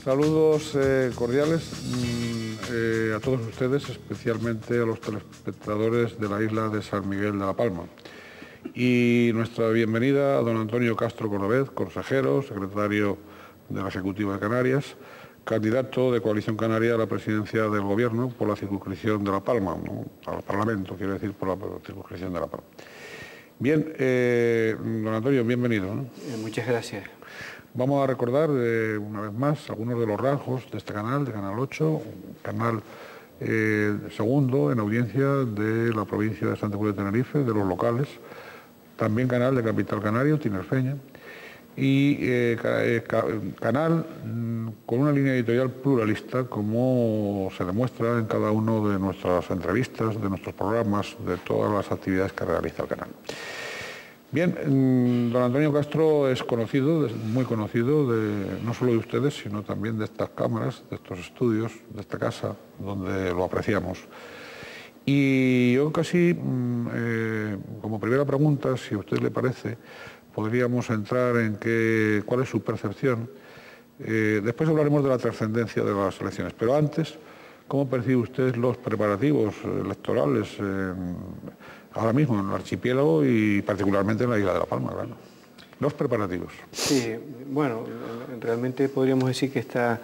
Saludos cordiales a todos ustedes, especialmente a los telespectadores de la isla de San Miguel de la Palma. Y nuestra bienvenida a don Antonio Castro Cordovez, consejero, secretario de la Ejecutiva de Canarias, candidato de Coalición Canaria a la presidencia del Gobierno por la circunscripción de La Palma, ¿no? Al Parlamento, quiero decir, por la circunscripción de La Palma. Bien, don Antonio, bienvenido, ¿no? Muchas gracias. Vamos a recordar una vez más algunos de los rasgos de este canal, de Canal 8, canal segundo en audiencia de la provincia de Santa Cruz de Tenerife, de los locales, también canal de Capital Canario, Tinerfeña, y canal con una línea editorial pluralista, como se demuestra en cada uno de nuestras entrevistas, de nuestros programas, de todas las actividades que realiza el canal. Bien, don Antonio Castro es conocido, muy conocido, no solo de ustedes, sino también de estas cámaras, de estos estudios, de esta casa, donde lo apreciamos. Y yo casi, como primera pregunta, si a usted le parece, podríamos entrar en cuál es su percepción. Después hablaremos de la trascendencia de las elecciones, pero antes, ¿cómo percibe usted los preparativos electorales ahora mismo en el archipiélago y particularmente en la isla de La Palma, claro? Los preparativos. Sí, bueno, realmente podríamos decir que está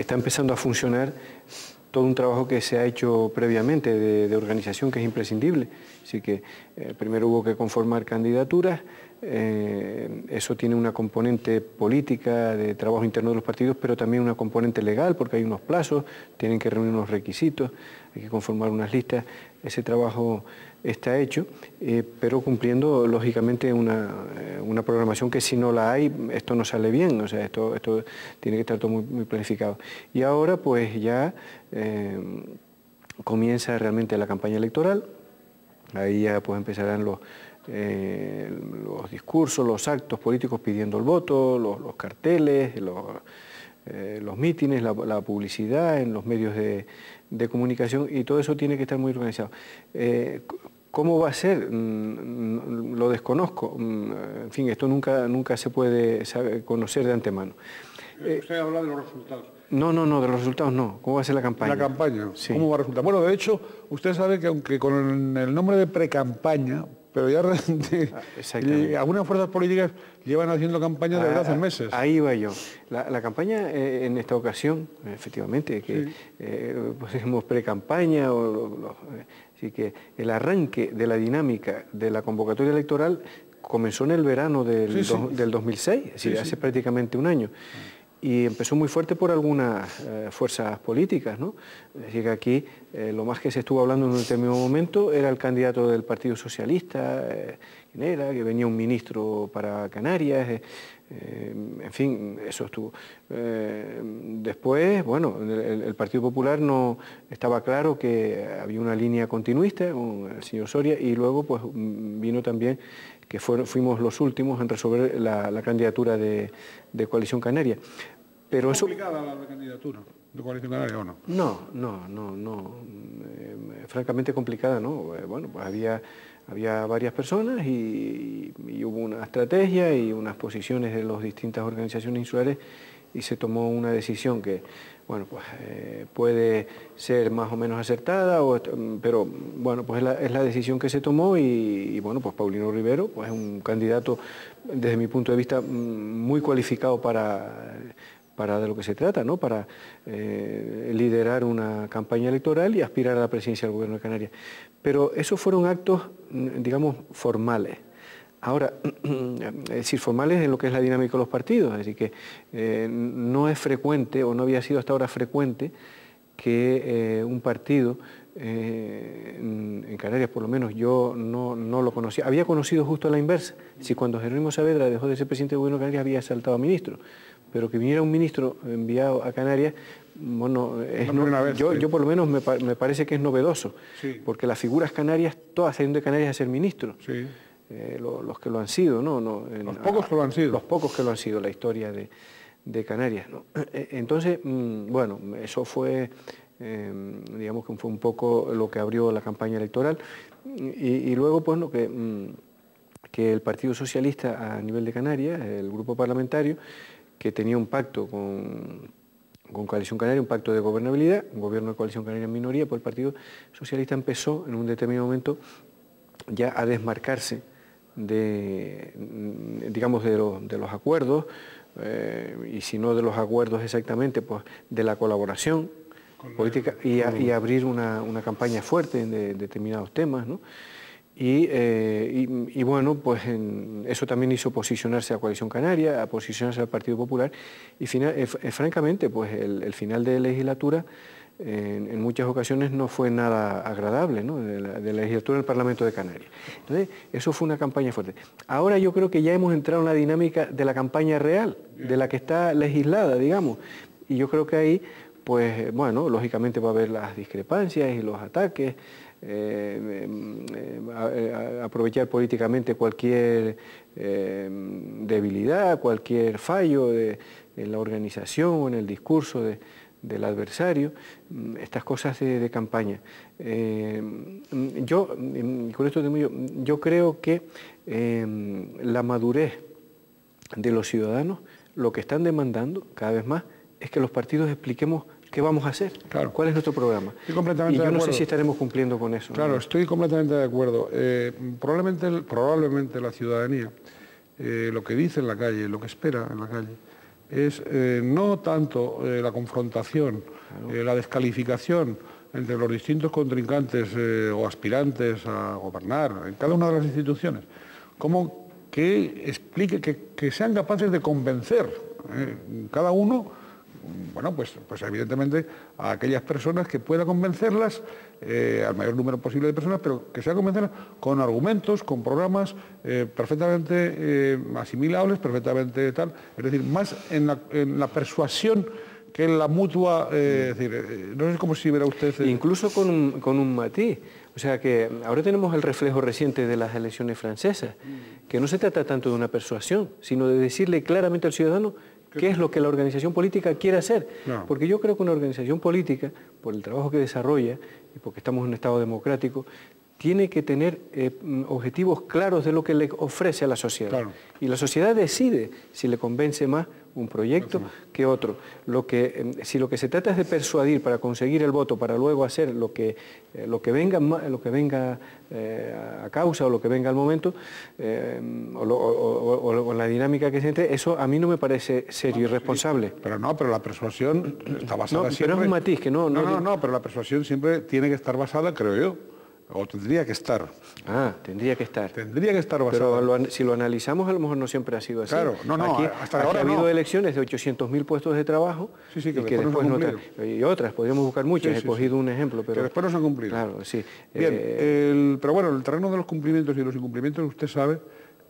empezando a funcionar todo un trabajo que se ha hecho previamente de organización, que es imprescindible. Así que primero hubo que conformar candidaturas. Eso tiene una componente política de trabajo interno de los partidos, pero también una componente legal, porque hay unos plazos, tienen que reunir unos requisitos, hay que conformar unas listas. Ese trabajo está hecho, pero cumpliendo lógicamente una programación que, si no la hay, esto no sale bien. O sea, esto tiene que estar todo muy planificado. Y ahora pues ya comienza realmente la campaña electoral. Ahí ya pues empezarán los discursos, los actos políticos pidiendo el voto, los carteles, los mítines, la publicidad en los medios de comunicación, y todo eso tiene que estar muy organizado. ¿Cómo va a ser? Lo desconozco. En fin, esto nunca se puede conocer de antemano. Usted habla de los resultados. No, de los resultados no. ¿Cómo va a ser la campaña? La campaña, sí. ¿Cómo va a resultar? Bueno, de hecho, usted sabe que aunque con el nombre de precampaña, pero ya algunas fuerzas políticas llevan haciendo campaña desde hace meses. Ahí va yo. La campaña en esta ocasión, efectivamente, que pues decimos precampaña, así que el arranque de la dinámica de la convocatoria electoral comenzó en el verano del 2006, es decir, hace prácticamente un año. Y empezó muy fuerte por algunas fuerzas políticas, ¿no? Es decir, que aquí lo más que se estuvo hablando en un determinado momento era el candidato del Partido Socialista, ¿quién era? Que venía un ministro para Canarias, en fin, eso estuvo. Después, bueno, el Partido Popular no estaba claro que había una línea continuista con el señor Soria, y luego pues vino también que fuimos los últimos en resolver la candidatura de Coalición Canaria. Pero ¿Es complicada la candidatura de Coalición Canaria o no? No. Francamente complicada, ¿no? Bueno, pues había varias personas y hubo una estrategia y unas posiciones de las distintas organizaciones insulares, y se tomó una decisión que, bueno, pues puede ser más o menos acertada, pero bueno, pues es la decisión que se tomó, y bueno, pues Paulino Rivero pues es un candidato, desde mi punto de vista, muy cualificado para de lo que se trata, ¿no? Para liderar una campaña electoral y aspirar a la presidencia del Gobierno de Canarias. Pero esos fueron actos, digamos, formales. Ahora, es decir, formales en lo que es la dinámica de los partidos, es decir, que no es frecuente, o no había sido hasta ahora frecuente, que un partido, en Canarias por lo menos yo no lo conocía, había conocido justo a la inversa. Si cuando Jerónimo Saavedra dejó de ser presidente del Gobierno de Canarias había saltado a ministro, pero que viniera un ministro enviado a Canarias, bueno, yo por lo menos me parece que es novedoso, porque las figuras canarias, todas salen de Canarias a ser ministros. Sí. Los que lo han sido, ¿no? Los pocos que lo han sido. Los pocos que lo han sido, la historia de Canarias, ¿no? Entonces, bueno, eso fue, digamos que fue un poco lo que abrió la campaña electoral, y luego, pues, lo que el Partido Socialista a nivel de Canarias, el grupo parlamentario, que tenía un pacto con Coalición Canaria, un pacto de gobernabilidad, un gobierno de Coalición Canaria en minoría, pues el Partido Socialista empezó en un determinado momento ya a desmarcarse digamos, de los acuerdos, y si no de los acuerdos exactamente, pues de la colaboración política y abrir una campaña fuerte en determinados temas, ¿no? Y bueno, pues eso también hizo posicionarse a Coalición Canaria, a posicionarse al Partido Popular, y francamente, pues el final de legislatura en muchas ocasiones no fue nada agradable, ¿no? de la legislatura del Parlamento de Canarias. Entonces, eso fue una campaña fuerte. Ahora yo creo que ya hemos entrado en la dinámica de la campaña real, de la que está legislada, digamos, y yo creo que ahí, pues, bueno, lógicamente va a haber las discrepancias y los ataques, aprovechar políticamente cualquier debilidad, cualquier fallo en la organización o en el discurso del adversario, estas cosas de campaña. Con esto yo creo que la madurez de los ciudadanos, lo que están demandando cada vez más es que los partidos expliquemos qué vamos a hacer, claro, cuál es nuestro programa. Estoy completamente y yo de no acuerdo. sé si estaremos cumpliendo con eso. Claro, ¿no? estoy completamente de acuerdo. Probablemente la ciudadanía, lo que dice en la calle, lo que espera en la calle, es no tanto la confrontación, claro, la descalificación entre los distintos contrincantes o aspirantes a gobernar en cada una de las instituciones, como que explique, que sean capaces de convencer cada uno, bueno, pues evidentemente a aquellas personas que pueda convencerlas, al mayor número posible de personas, pero que sea convencerlas con argumentos, con programas perfectamente asimilables, perfectamente tal, es decir, más en la persuasión que en la mutua, es decir, no sé cómo si verá usted... Incluso con un matiz, o sea que ahora tenemos el reflejo reciente de las elecciones francesas, que no se trata tanto de una persuasión, sino de decirle claramente al ciudadano qué es lo que la organización política quiere hacer. No. Porque yo creo que una organización política, por el trabajo que desarrolla y porque estamos en un Estado democrático, tiene que tener objetivos claros de lo que le ofrece a la sociedad. Claro. Y la sociedad decide si le convence más un proyecto que otro. Si lo que se trata es de persuadir para conseguir el voto, para luego hacer lo que venga a causa o lo que venga al momento, o la dinámica que se entre, eso a mí no me parece serio y responsable. Pero la persuasión está basada siempre... Pero es un matiz que no... No, pero la persuasión siempre tiene que estar basada, creo yo, o tendría que estar. Tendría que estar. Tendría que estar basada. Pero si lo analizamos, a lo mejor no siempre ha sido así. Claro, aquí, hasta ahora ha habido elecciones de 800.000 puestos de trabajo que después no y otras, podríamos buscar muchas, he cogido un ejemplo. Pero que después no se han cumplido. Claro, sí. Bien, pero bueno, el terreno de los cumplimientos y los incumplimientos, usted sabe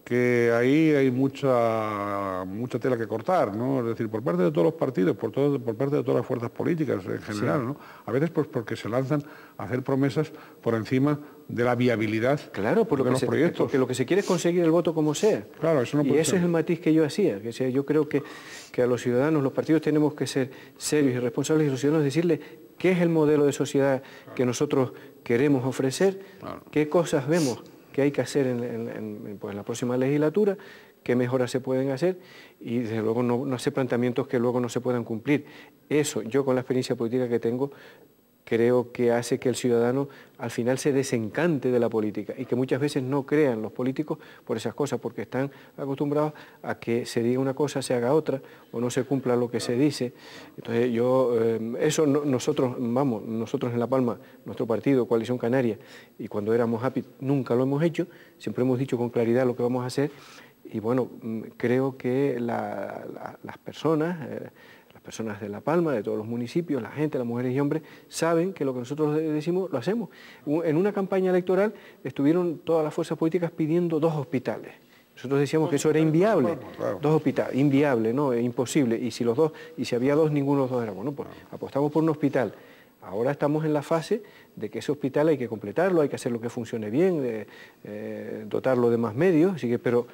que ahí hay mucha tela que cortar, ¿no? Es decir, por parte de todos los partidos, por parte de todas las fuerzas políticas en general, ¿no? A veces pues porque se lanzan a hacer promesas por encima de la viabilidad de los proyectos. Porque lo que se quiere es conseguir el voto como sea. Claro, eso no puede ser. Y ese es el matiz que yo hacía, yo creo que a los ciudadanos, los partidos tenemos que ser serios y responsables, y los ciudadanos decirles qué es el modelo de sociedad que nosotros queremos ofrecer, qué cosas vemos que hay que hacer en la próxima legislatura, qué mejoras se pueden hacer y desde luego no hacer planteamientos que luego no se puedan cumplir. Eso, yo con la experiencia política que tengo, creo que hace que el ciudadano al final se desencante de la política y que muchas veces no crean los políticos por esas cosas, porque están acostumbrados a que se diga una cosa, se haga otra, o no se cumpla lo que se dice. Entonces nosotros en La Palma, nuestro partido, Coalición Canaria, y cuando éramos API nunca lo hemos hecho, siempre hemos dicho con claridad lo que vamos a hacer, y bueno, creo que las personas de La Palma, de todos los municipios, la gente, las mujeres y hombres, saben que lo que nosotros decimos lo hacemos. En una campaña electoral estuvieron todas las fuerzas políticas pidiendo 2 hospitales. Nosotros decíamos que eso era inviable, 2 hospitales, inviable, no, imposible. Y si había 2, ninguno de los 2 era bueno. Pues apostamos por un hospital. Ahora estamos en la fase de que ese hospital hay que completarlo, hay que hacer lo que funcione bien, dotarlo de más medios, así que, pero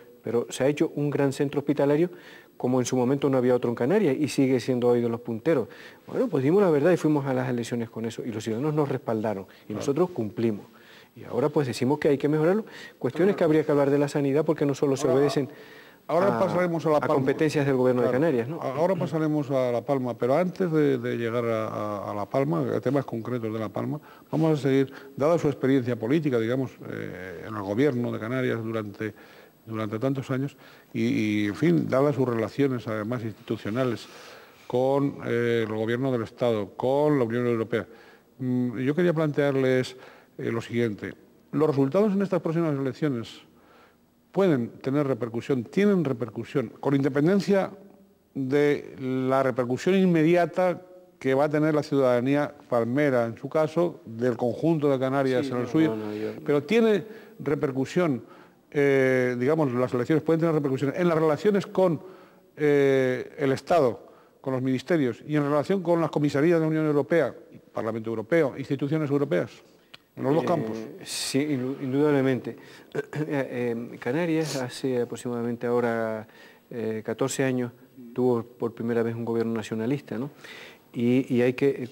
se ha hecho un gran centro hospitalario como en su momento no había otro en Canarias y sigue siendo hoy de los punteros. Bueno, pues dimos la verdad y fuimos a las elecciones con eso y los ciudadanos nos respaldaron y nosotros cumplimos. Y ahora pues decimos que hay que mejorarlo. Cuestiones que habría que hablar de la sanidad porque no solo se obedecen Ahora pasaremos a La Palma. A competencias del Gobierno de Canarias, ¿no? Ahora pasaremos a La Palma, pero antes de llegar a La Palma, a temas concretos de La Palma, vamos a seguir, dada su experiencia política, digamos, en el Gobierno de Canarias durante tantos años, y en fin, dadas sus relaciones, además, institucionales, con el Gobierno del Estado, con la Unión Europea. Yo quería plantearles lo siguiente. Los resultados en estas próximas elecciones pueden tener repercusión, tienen repercusión, con independencia de la repercusión inmediata que va a tener la ciudadanía palmera, en su caso, del conjunto de Canarias en el suyo, pero tiene repercusión, digamos, las elecciones pueden tener repercusión en las relaciones con el Estado, con los ministerios y en relación con las comisarías de la Unión Europea, Parlamento Europeo, instituciones europeas. En los dos campos. Sí, indudablemente. Canarias hace aproximadamente ahora 14 años tuvo por primera vez un gobierno nacionalista, ¿no? Y hay que,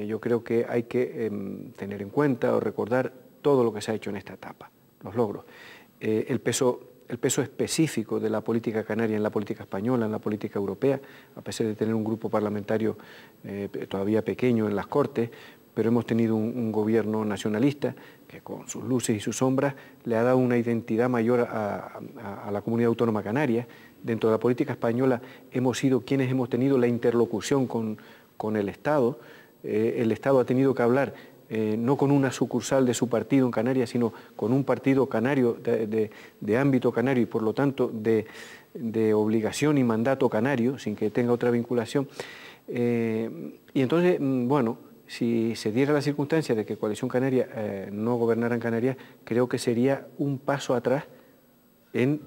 yo creo que hay que tener en cuenta o recordar todo lo que se ha hecho en esta etapa, los logros. El peso específico de la política canaria en la política española, en la política europea, a pesar de tener un grupo parlamentario todavía pequeño en las Cortes, pero hemos tenido un gobierno nacionalista que con sus luces y sus sombras le ha dado una identidad mayor a la comunidad autónoma canaria. Dentro de la política española hemos sido quienes hemos tenido la interlocución con el Estado. El Estado ha tenido que hablar no con una sucursal de su partido en Canarias, sino con un partido canario de ámbito canario y por lo tanto de obligación y mandato canario, sin que tenga otra vinculación. Y entonces, bueno, si se diera la circunstancia de que Coalición Canaria no gobernara en Canarias, creo que sería un paso atrás en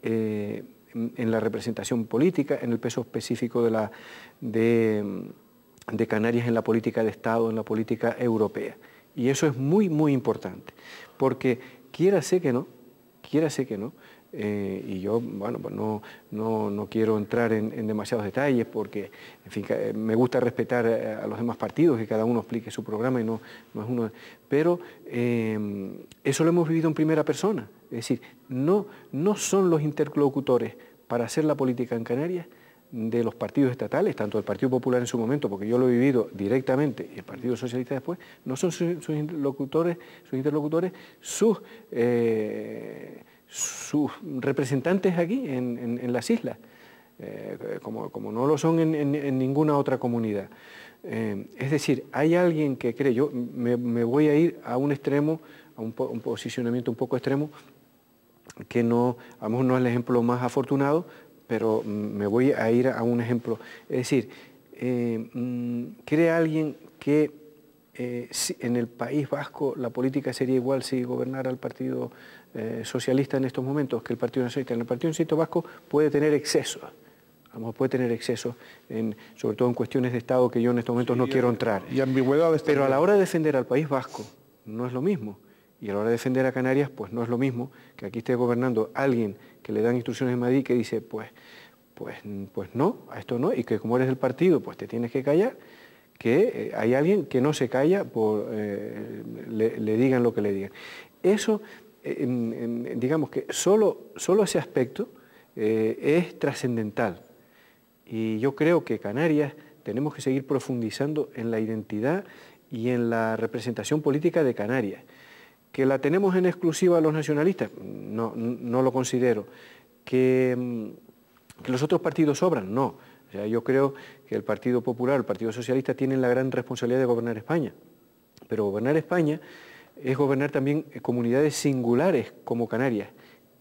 la representación política, en el peso específico de Canarias en la política de Estado, en la política europea. Y eso es muy, muy importante, porque quiérase que no, y yo, bueno, pues no quiero entrar en demasiados detalles porque, en fin, me gusta respetar a los demás partidos, que cada uno explique su programa y no es uno. Pero eso lo hemos vivido en primera persona. Es decir, no son los interlocutores para hacer la política en Canarias de los partidos estatales, tanto el Partido Popular en su momento, porque yo lo he vivido directamente, y el Partido Socialista después, no son sus interlocutores, sus representantes aquí en las islas, como no lo son en ninguna otra comunidad. Es decir, hay alguien que cree, yo me voy a ir a un extremo, a un posicionamiento un poco extremo, que no, a lo mejor no es el ejemplo más afortunado, pero me voy a ir a un ejemplo. Es decir, cree alguien que en el País Vasco la política sería igual si gobernara el Partido Socialista en estos momentos que el Partido Nacionalista. En el Partido Nacionalista Vasco puede tener excesos, a lo mejor puede tener excesos, sobre todo en cuestiones de Estado que yo en estos momentos no quiero entrar. Y ambigüedades. Pero a la hora de defender al País Vasco no es lo mismo. Y a la hora de defender a Canarias, pues no es lo mismo que aquí esté gobernando alguien que le dan instrucciones en Madrid que dice, pues no, a esto no, y que como eres del partido, pues te tienes que callar, que hay alguien que no se calla por le digan lo que le digan. Eso, digamos que solo ese aspecto es trascendental. Y yo creo que Canarias tenemos que seguir profundizando en la identidad y en la representación política de Canarias. ¿Que la tenemos en exclusiva los nacionalistas? No lo considero. ¿Que los otros partidos sobran? No. O sea, yo creo que el Partido Popular, el Partido Socialista tienen la gran responsabilidad de gobernar España. Pero gobernar España es gobernar también comunidades singulares como Canarias.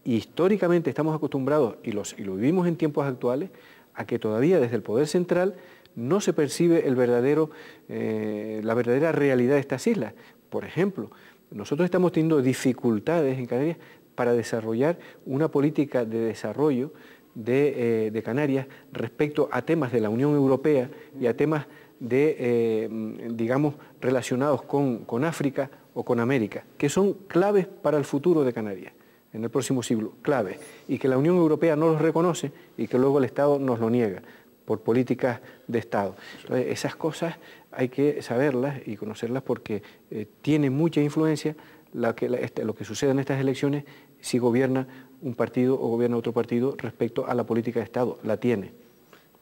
Y históricamente estamos acostumbrados, y lo vivimos en tiempos actuales, a que todavía desde el poder central no se percibe la verdadera realidad de estas islas. Por ejemplo, nosotros estamos teniendo dificultades en Canarias para desarrollar una política de desarrollo de Canarias respecto a temas de la Unión Europea y a temas digamos, relacionados con África o con América, que son claves para el futuro de Canarias en el próximo siglo, claves, y que la Unión Europea no los reconoce y que luego el Estado nos lo niega por políticas de Estado. Entonces, esas cosas hay que saberlas y conocerlas porque tiene mucha influencia lo que sucede en estas elecciones si gobierna un partido o gobierna otro partido respecto a la política de Estado. La tiene.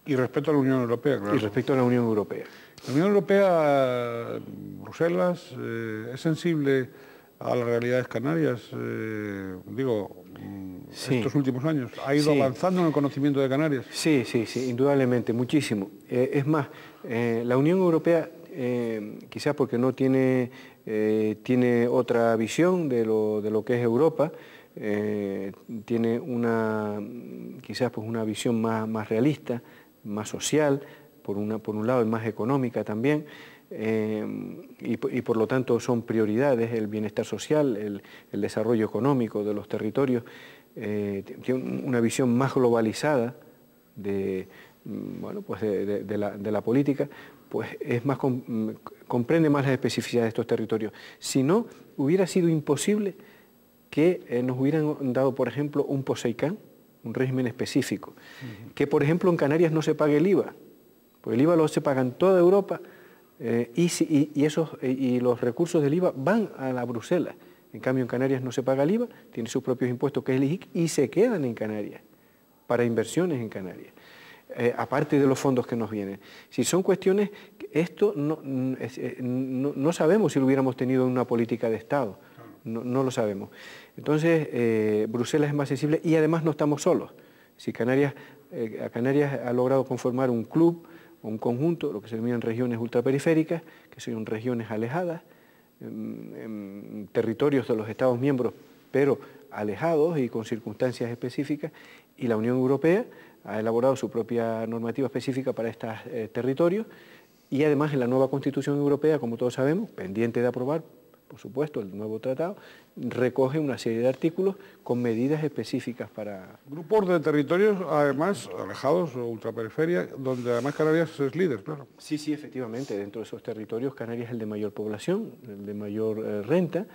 Y respecto a la Unión Europea, claro. Y respecto a la Unión Europea. La Unión Europea, Bruselas, es sensible a las realidades canarias, sí. Estos últimos años. ¿Ha ido avanzando en el conocimiento de Canarias? Sí, indudablemente, muchísimo. Es más, la Unión Europea, quizás porque no tiene otra visión de lo que es Europa, tiene quizás pues una visión más realista, más social, por un lado, y más económica también, y por lo tanto son prioridades el bienestar social, el desarrollo económico de los territorios. Tiene una visión más globalizada de la política, pues comprende más las especificidades de estos territorios. Si no, hubiera sido imposible que nos hubieran dado, por ejemplo, un POSEICAN, un régimen específico, que por ejemplo en Canarias no se pague el IVA, porque el IVA lo se paga en toda Europa, y los recursos del IVA van a la Bruselas. En cambio en Canarias no se paga el IVA, tiene sus propios impuestos que es el IJIC, y se quedan en Canarias, para inversiones en Canarias, aparte de los fondos que nos vienen. Si son cuestiones, esto no sabemos si lo hubiéramos tenido en una política de Estado, no lo sabemos. Entonces, Bruselas es más sensible y además no estamos solos. Si Canarias ha logrado conformar un club, un conjunto, lo que se denominan regiones ultraperiféricas, que son regiones alejadas, territorios de los Estados miembros, pero alejados y con circunstancias específicas, y la Unión Europea ha elaborado su propia normativa específica para estos territorios, y además en la nueva Constitución Europea, como todos sabemos, pendiente de aprobar, por supuesto, el nuevo tratado, recoge una serie de artículos con medidas específicas para... Grupos de territorios, además, alejados o ultraperiferia, donde además Canarias es líder, claro. Sí, efectivamente, dentro de esos territorios Canarias es el de mayor población, el de mayor renta,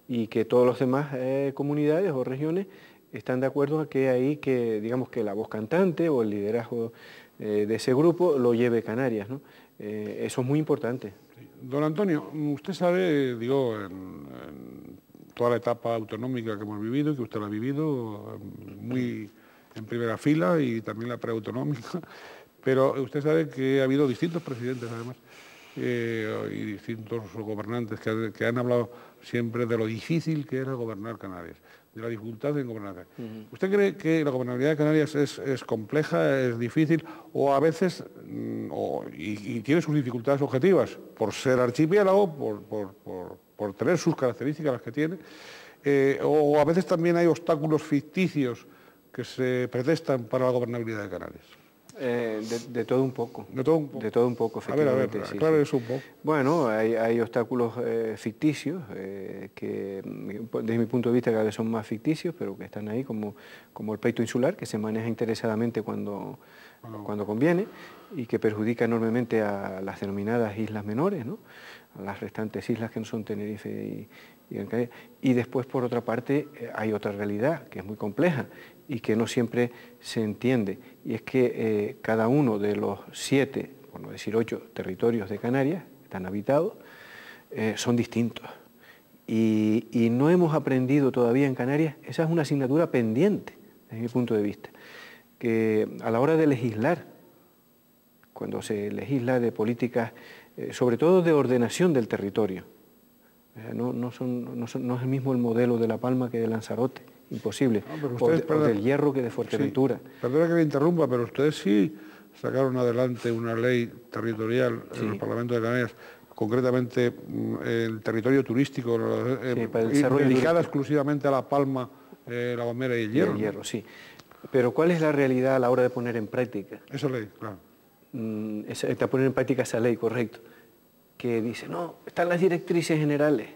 y que todas las demás comunidades o regiones están de acuerdo a que ahí digamos que la voz cantante o el liderazgo de ese grupo lo lleve Canarias, ¿no? Eso es muy importante. Don Antonio, usted sabe, en toda la etapa autonómica que hemos vivido, que usted la ha vivido muy en primera fila y también la preautonómica, pero usted sabe que ha habido distintos presidentes además y distintos gobernantes que han hablado siempre de lo difícil que era gobernar Canarias, de la dificultad en gobernar Canarias. ¿Usted cree que la gobernabilidad de Canarias es compleja, es difícil o a veces, y tiene sus dificultades objetivas, por ser archipiélago, por tener sus características las que tiene, o a veces también hay obstáculos ficticios que se pretestan para la gobernabilidad de Canarias? De todo un poco. De todo un poco. De todo un poco, efectivamente. A ver, claro, eso un poco. Bueno, hay obstáculos ficticios que, desde mi punto de vista, cada vez son más ficticios, pero que están ahí, como el pleito insular, que se maneja interesadamente cuando conviene y que perjudica enormemente a las denominadas islas menores, ¿no? A las restantes islas que no son Tenerife y después, por otra parte, hay otra realidad que es muy compleja y que no siempre se entiende, y es que cada uno de los 7, por no decir 8 territorios de Canarias que están habitados, son distintos. Y no hemos aprendido todavía en Canarias, esa es una asignatura pendiente, desde mi punto de vista, que a la hora de legislar, cuando se legisla de políticas, sobre todo de ordenación del territorio, no es el mismo el modelo de La Palma que de Lanzarote, imposible, o del Hierro que de Fuerteventura. Sí, perdona que me interrumpa, pero ustedes sí sacaron adelante una ley territorial en el Parlamento de Canarias, concretamente el territorio turístico, para el desarrollo dedicada exclusivamente a La Palma, La Gomera y el Hierro. El Hierro, sí. Pero ¿cuál es la realidad a la hora de poner en práctica? Esa ley, claro. De poner en práctica esa ley, correcto. Que dice, no, están las directrices generales.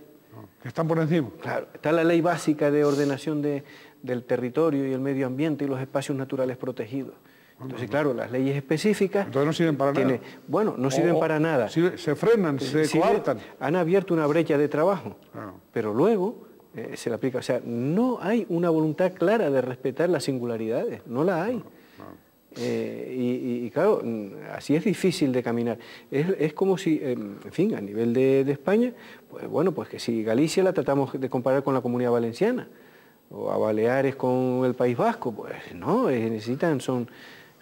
Que están por encima. Claro, está la ley básica de ordenación del territorio y el medio ambiente y los espacios naturales protegidos. Entonces, claro, las leyes específicas... Entonces no sirven para nada. Bueno, no sirven para nada. Se frenan, se coartan. Han abierto una brecha de trabajo, claro. Pero luego se le aplica. O sea, no hay una voluntad clara de respetar las singularidades, no la hay. Y claro, así es difícil de caminar. Es como si, en fin, a nivel de España, pues bueno, pues que si Galicia la tratamos de comparar con la Comunidad Valenciana, o a Baleares con el País Vasco, pues no, necesitan, son...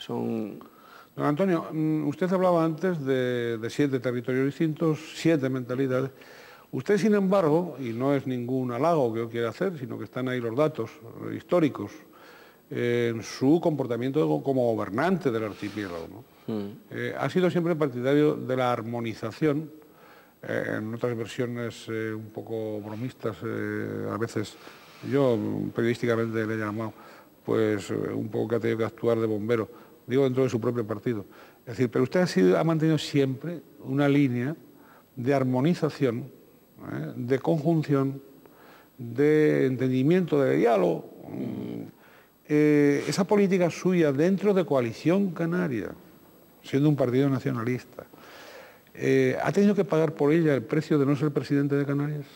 Don Antonio, usted hablaba antes de 7 territorios distintos, 7 mentalidades. Usted, sin embargo, y no es ningún halago que yo quiera hacer, sino que están ahí los datos históricos, en su comportamiento como gobernante del archipiélago, ¿no? Ha sido siempre partidario de la armonización, en otras versiones un poco bromistas, a veces yo periodísticamente le he llamado, pues un poco que ha tenido que actuar de bombero, digo dentro de su propio partido. Es decir, pero usted ha mantenido siempre una línea de armonización, de conjunción, de entendimiento, de diálogo. Esa política suya dentro de Coalición Canaria, siendo un partido nacionalista, ¿ha tenido que pagar por ella el precio de no ser presidente de Canarias?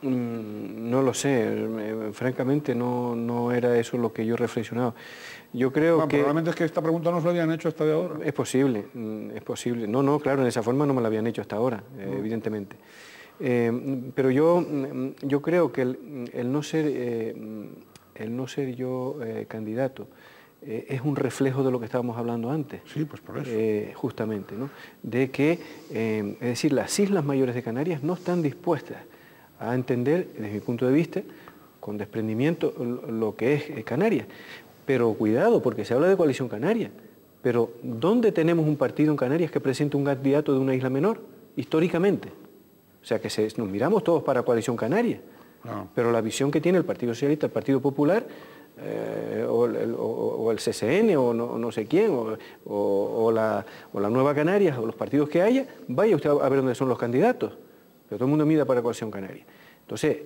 No lo sé, francamente no era eso lo que yo reflexionaba. Yo creo que... Probablemente es que esta pregunta no se la habían hecho hasta de ahora. Es posible, es posible. No, claro, en esa forma no me la habían hecho hasta ahora, evidentemente. Pero yo creo que el no ser yo candidato es un reflejo de lo que estábamos hablando antes. Sí, pues por eso. Justamente, ¿no? De que, es decir, las Islas Mayores de Canarias no están dispuestas a entender, desde mi punto de vista, con desprendimiento, lo que es Canarias. Pero cuidado, porque se habla de Coalición Canaria. Pero ¿dónde tenemos un partido en Canarias que presente un candidato de una isla menor? Históricamente. O sea, que nos miramos todos para Coalición Canaria. No. Pero la visión que tiene el Partido Socialista, el Partido Popular, o el CCN, o no sé quién, o la Nueva Canarias, o los partidos que haya, vaya usted a ver dónde son los candidatos. Pero todo el mundo mira para Coalición Canaria. Entonces,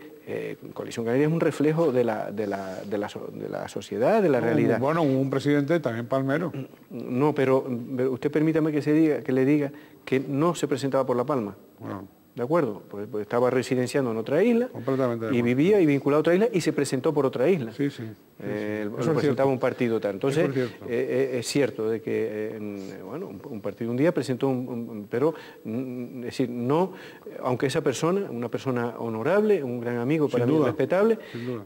Coalición Canaria es un reflejo de la sociedad, de la realidad. Bueno, un presidente también palmero. No, pero usted permítame que le diga que no se presentaba por La Palma. Bueno. ¿De acuerdo? Pues estaba residenciando en otra isla y vivía y vinculado a otra isla y se presentó por otra isla. Sí, sí. Lo presentaba un partido tal. Entonces, es cierto de que, bueno, un partido un día presentó pero, es decir, no, aunque esa persona, una persona honorable, un gran amigo para mí, respetable,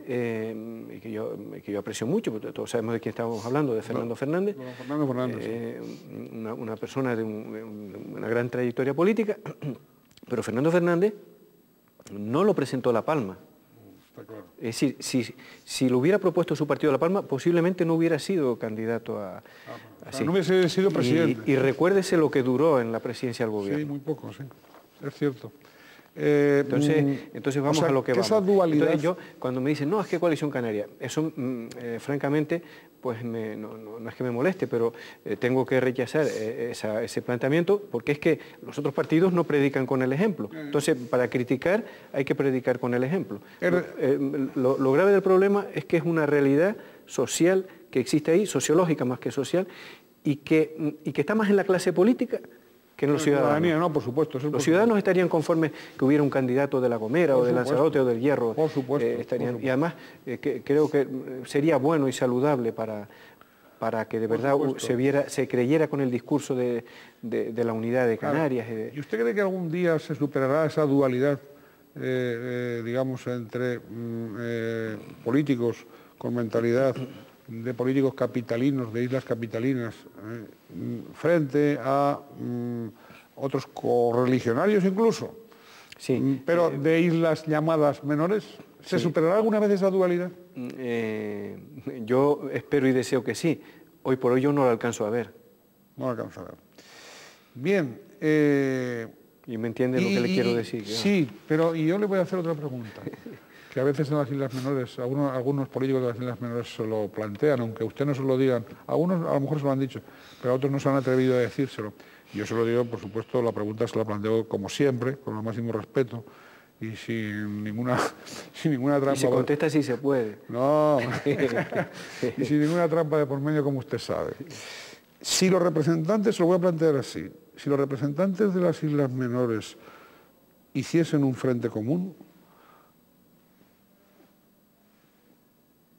que yo aprecio mucho, porque todos sabemos de quién estábamos hablando, de Fernando Fernández. Fernando Fernández. Una persona de una gran trayectoria política. Pero Fernando Fernández no lo presentó La Palma. Está claro. Es decir, si lo hubiera propuesto su partido La Palma, posiblemente no hubiera sido candidato a... no hubiese sido presidente. Y recuérdese lo que duró en la presidencia del gobierno. Sí, muy poco, sí. Es cierto. Entonces vamos a lo que vamos. Esa dualidad... Entonces yo, cuando me dicen, no, es que Coalición Canaria, eso francamente, pues no es que me moleste, pero tengo que rechazar ese planteamiento, porque es que los otros partidos no predican con el ejemplo. Entonces, para criticar hay que predicar con el ejemplo. Lo grave del problema es que es una realidad social que existe ahí, sociológica más que social, y que está más en la clase política que en los ciudadanos. No, por supuesto. Los ciudadanos estarían conformes que hubiera un candidato de La Gomera o de Lanzarote o del Hierro. Por supuesto. Y además creo que sería bueno y saludable para que de verdad se creyera con el discurso de la unidad de Canarias. ¿Y usted cree que algún día se superará esa dualidad, digamos, entre políticos con mentalidad de políticos capitalinos, de islas capitalinas, frente a otros correligionarios incluso, pero de islas llamadas menores? ¿Se superará alguna vez esa dualidad? Yo espero y deseo que sí. Hoy por hoy yo no lo alcanzo a ver. No lo alcanzo a ver. Bien. ¿Y me entiende lo que le quiero decir? Sí, pero yo le voy a hacer otra pregunta. Que a veces en las Islas Menores, algunos políticos de las Islas Menores se lo plantean, aunque usted no se lo digan, algunos a lo mejor se lo han dicho, pero otros no se han atrevido a decírselo. Yo se lo digo, por supuesto, la pregunta se la planteo como siempre, con el máximo respeto y sin ninguna trampa. Y se contesta si se puede. No, y sin ninguna trampa de por medio, como usted sabe. Si los representantes, se lo voy a plantear así, si los representantes de las Islas Menores hiciesen un frente común,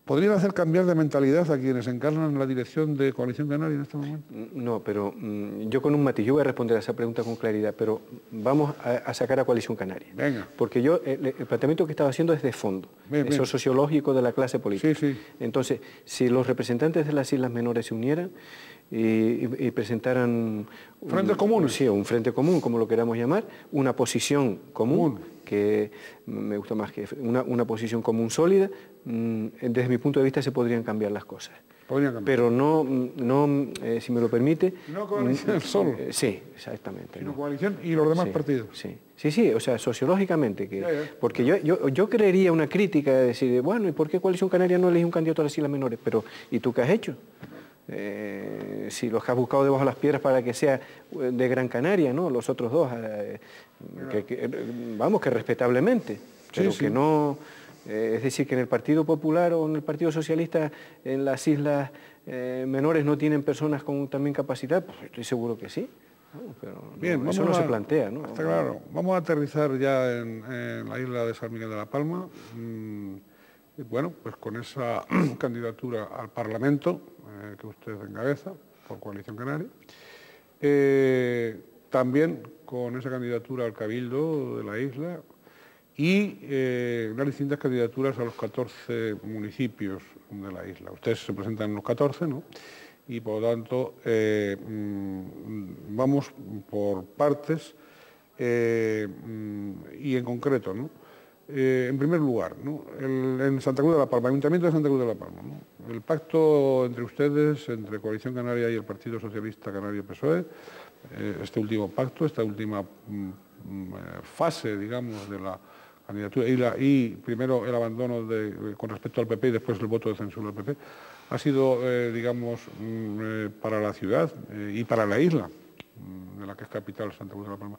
¿Podrían hacer cambiar de mentalidad a quienes encarnan la dirección de Coalición Canaria en este momento? No, pero yo con un matiz, yo voy a responder a esa pregunta con claridad, pero vamos a sacar a Coalición Canaria. Venga. Porque yo, el planteamiento que estaba haciendo es de fondo, eso sociológico de la clase política. Sí, sí. Entonces, si los representantes de las Islas Menores se unieran y presentaran... ¿Frentes comunes? Sí, un frente común, como lo queramos llamar, una posición común, que me gusta más que una posición común sólida, desde mi punto de vista se podrían cambiar las cosas. Pero no, si me lo permite... No coalición solo. Sí, exactamente. Sino coalición y los demás partidos. Sí, o sea, sociológicamente. Porque yo creería una crítica de decir, bueno, ¿y por qué Coalición Canaria no elige un candidato a las Islas Menores? Pero, ¿y tú qué has hecho? Si los has buscado debajo de las piedras para que sea de Gran Canaria, ¿no? Los otros dos, vamos, que respetablemente, pero que no... es decir, que en el Partido Popular o en el Partido Socialista en las Islas Menores no tienen personas con también capacidad, pues estoy seguro que sí. Pero bien, eso no se plantea, ¿no? Está claro. Vamos a aterrizar ya en la isla de San Miguel de la Palma. Bueno, pues con esa candidatura al Parlamento que usted encabeza por Coalición Canaria. También con esa candidatura al Cabildo de la isla y unas distintas candidaturas a los 14 municipios de la isla. Ustedes se presentan en los 14, ¿no? Y por lo tanto vamos por partes y en concreto, ¿no? En primer lugar, ¿no? En Santa Cruz de la Palma, Ayuntamiento de Santa Cruz de la Palma, ¿no? El pacto entre ustedes, entre Coalición Canaria y el Partido Socialista Canario-PSOE, este último pacto, esta última fase, digamos, de la candidatura y primero el abandono con respecto al PP y después el voto de censura al PP, ha sido, digamos, para la ciudad y para la isla, de la que es capital Santa Cruz de la Palma,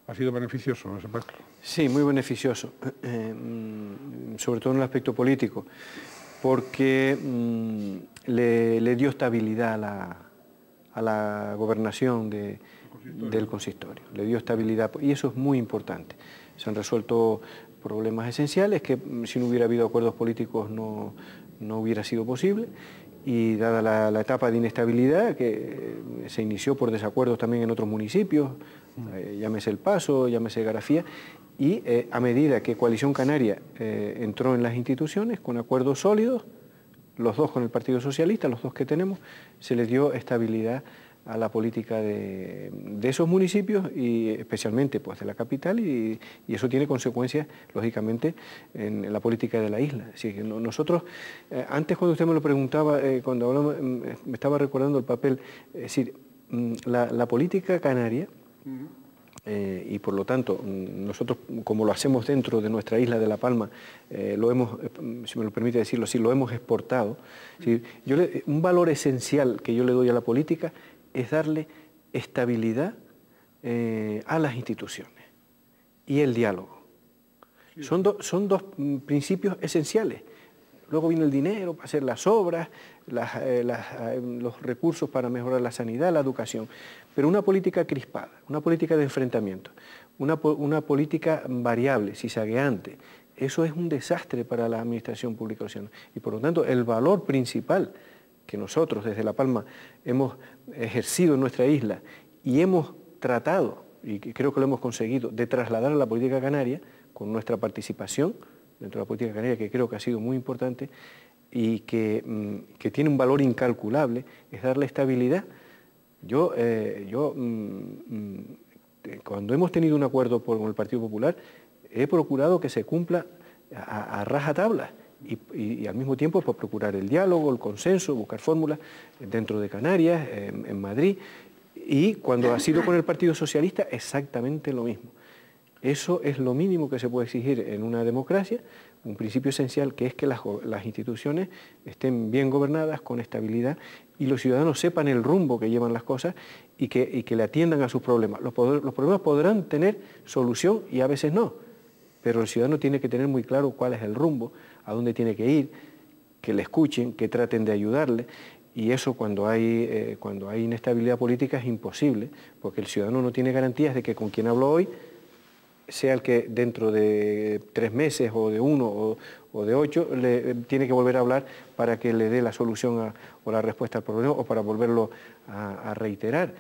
¿ha sido beneficioso ese pacto? Sí, muy beneficioso, sobre todo en el aspecto político, porque le dio estabilidad a la gobernación del consistorio, le dio estabilidad, y eso es muy importante. Se han resuelto problemas esenciales que si no hubiera habido acuerdos políticos no hubiera sido posible, y dada la etapa de inestabilidad que se inició por desacuerdos también en otros municipios, llámese El Paso, llámese Garafía, y a medida que Coalición Canaria entró en las instituciones con acuerdos sólidos, los dos con el Partido Socialista, los dos que tenemos, se les dio estabilidad a la política de esos municipios y especialmente pues, de la capital y eso tiene consecuencias, lógicamente, en la política de la isla. Así que nosotros, antes cuando usted me lo preguntaba, cuando hablamos, me estaba recordando el papel, es decir, la política canaria, y por lo tanto nosotros como lo hacemos dentro de nuestra isla de La Palma, lo hemos, si me lo permite decirlo así, lo hemos exportado. ¿Sí? Un valor esencial que yo le doy a la política es darle estabilidad a las instituciones y el diálogo. Sí. Son dos principios esenciales. Luego viene el dinero para hacer las obras, los recursos para mejorar la sanidad, la educación. Pero una política crispada, una política de enfrentamiento, una política variable, cizagueante, eso es un desastre para la administración pública occidental. Y por lo tanto, el valor principal que nosotros desde La Palma hemos ejercido en nuestra isla y hemos tratado, y creo que lo hemos conseguido, de trasladar a la política canaria con nuestra participación dentro de la política canaria, que creo que ha sido muy importante y que tiene un valor incalculable, es darle estabilidad. Cuando hemos tenido un acuerdo con el Partido Popular, he procurado que se cumpla a rajatabla. Y al mismo tiempo pues, procurar el diálogo, el consenso, buscar fórmulas dentro de Canarias, en Madrid, y cuando ha sido con el Partido Socialista exactamente lo mismo. Eso es lo mínimo que se puede exigir en una democracia, un principio esencial que es que las instituciones estén bien gobernadas, con estabilidad, y los ciudadanos sepan el rumbo que llevan las cosas y que le atiendan a sus problemas. Los problemas podrán tener solución y a veces no, pero el ciudadano tiene que tener muy claro cuál es el rumbo, a dónde tiene que ir, que le escuchen, que traten de ayudarle, y eso cuando hay inestabilidad política es imposible, porque el ciudadano no tiene garantías de que con quien hablo hoy sea el que dentro de 3 meses o de 1 o de 8, tiene que volver a hablar para que le dé la solución o la respuesta al problema o para volverlo a reiterar.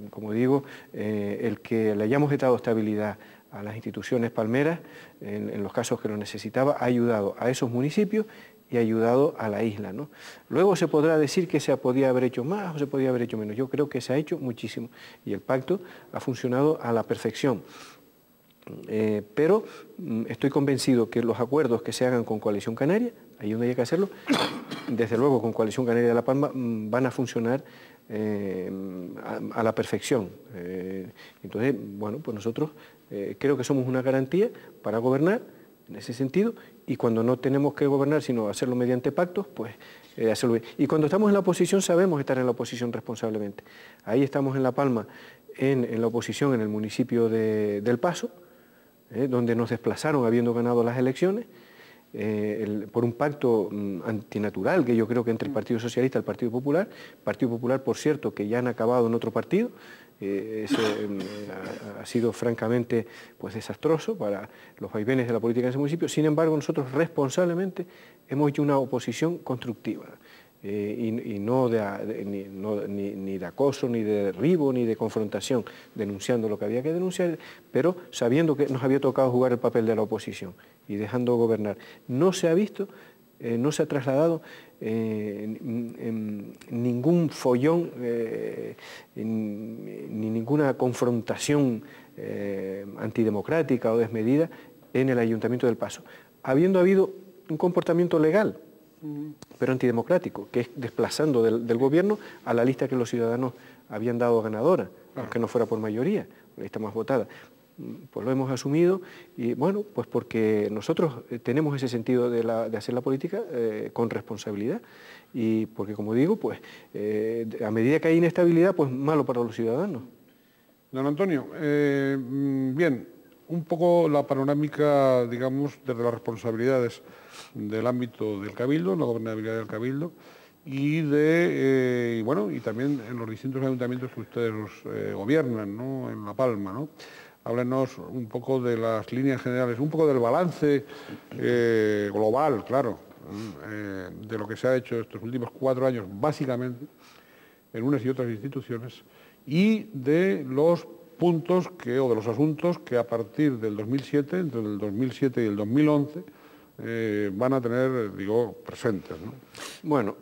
Como digo, el que le hayamos dado estabilidad a las instituciones palmeras, en los casos que lo necesitaba, ha ayudado a esos municipios y ha ayudado a la isla, ¿no? Luego se podrá decir que se podía haber hecho más o se podía haber hecho menos. Yo creo que se ha hecho muchísimo y el pacto ha funcionado a la perfección. Pero estoy convencido que los acuerdos que se hagan con Coalición Canaria, ahí donde hay que hacerlo, desde luego con Coalición Canaria de La Palma, van a funcionar a la perfección. Entonces, bueno, pues nosotros creo que somos una garantía para gobernar en ese sentido, y cuando no tenemos que gobernar sino hacerlo mediante pactos, pues hacerlo bien. Y cuando estamos en la oposición sabemos estar en la oposición responsablemente. Ahí estamos en La Palma, en la oposición en el municipio del Paso, donde nos desplazaron habiendo ganado las elecciones, por un pacto antinatural que yo creo que entre el Partido Socialista y el Partido Popular, por cierto, que ya han acabado en otro partido. Ha sido francamente pues desastroso para los vaivenes de la política en ese municipio. Sin embargo, nosotros responsablemente hemos hecho una oposición constructiva y no ni de acoso, ni de derribo, ni de confrontación, denunciando lo que había que denunciar, pero sabiendo que nos había tocado jugar el papel de la oposición y dejando gobernar. No se ha visto, no se ha trasladado ningún follón ni ninguna confrontación antidemocrática o desmedida en el Ayuntamiento del Paso, habiendo habido un comportamiento legal, pero antidemocrático, que es desplazando del gobierno a la lista que los ciudadanos habían dado ganadora, aunque no fuera por mayoría, la lista más votada. Pues lo hemos asumido y bueno, pues porque nosotros tenemos ese sentido de hacer la política con responsabilidad y porque, como digo, pues a medida que hay inestabilidad, pues malo para los ciudadanos. Don Antonio, bien, un poco la panorámica, digamos, desde las responsabilidades del ámbito del Cabildo, la gobernabilidad del Cabildo y bueno, y también en los distintos ayuntamientos que ustedes gobiernan, ¿no? En La Palma, ¿no? Háblenos un poco de las líneas generales, un poco del balance global, claro, de lo que se ha hecho estos últimos 4 años, básicamente, en unas y otras instituciones, y de los puntos o de los asuntos que a partir del 2007, entre el 2007 y el 2011, van a tener, digo, presentes, ¿no? Bueno,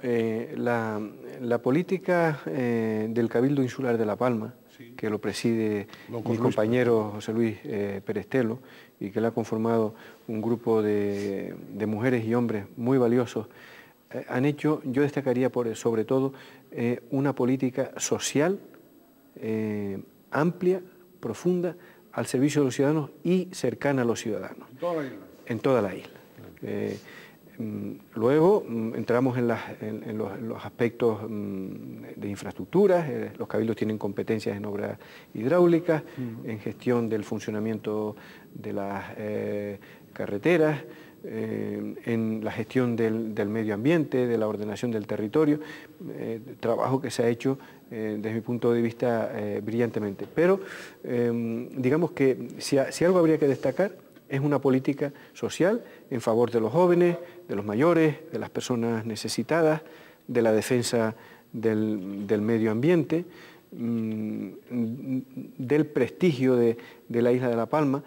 la política del Cabildo Insular de La Palma, que lo preside mi compañero José Luis Perestelo y que le ha conformado un grupo de mujeres y hombres muy valiosos, han hecho, yo destacaría sobre todo, una política social amplia, profunda, al servicio de los ciudadanos y cercana a los ciudadanos. ¿En toda la isla? En toda la isla. Luego entramos en los aspectos de infraestructuras. Los cabildos tienen competencias en obras hidráulicas, en gestión del funcionamiento de las carreteras, en la gestión del medio ambiente, de la ordenación del territorio, trabajo que se ha hecho desde mi punto de vista brillantemente. Pero digamos que si algo habría que destacar es una política social en favor de los jóvenes, de los mayores, de las personas necesitadas, de la defensa del medio ambiente, del prestigio de la isla de La Palma,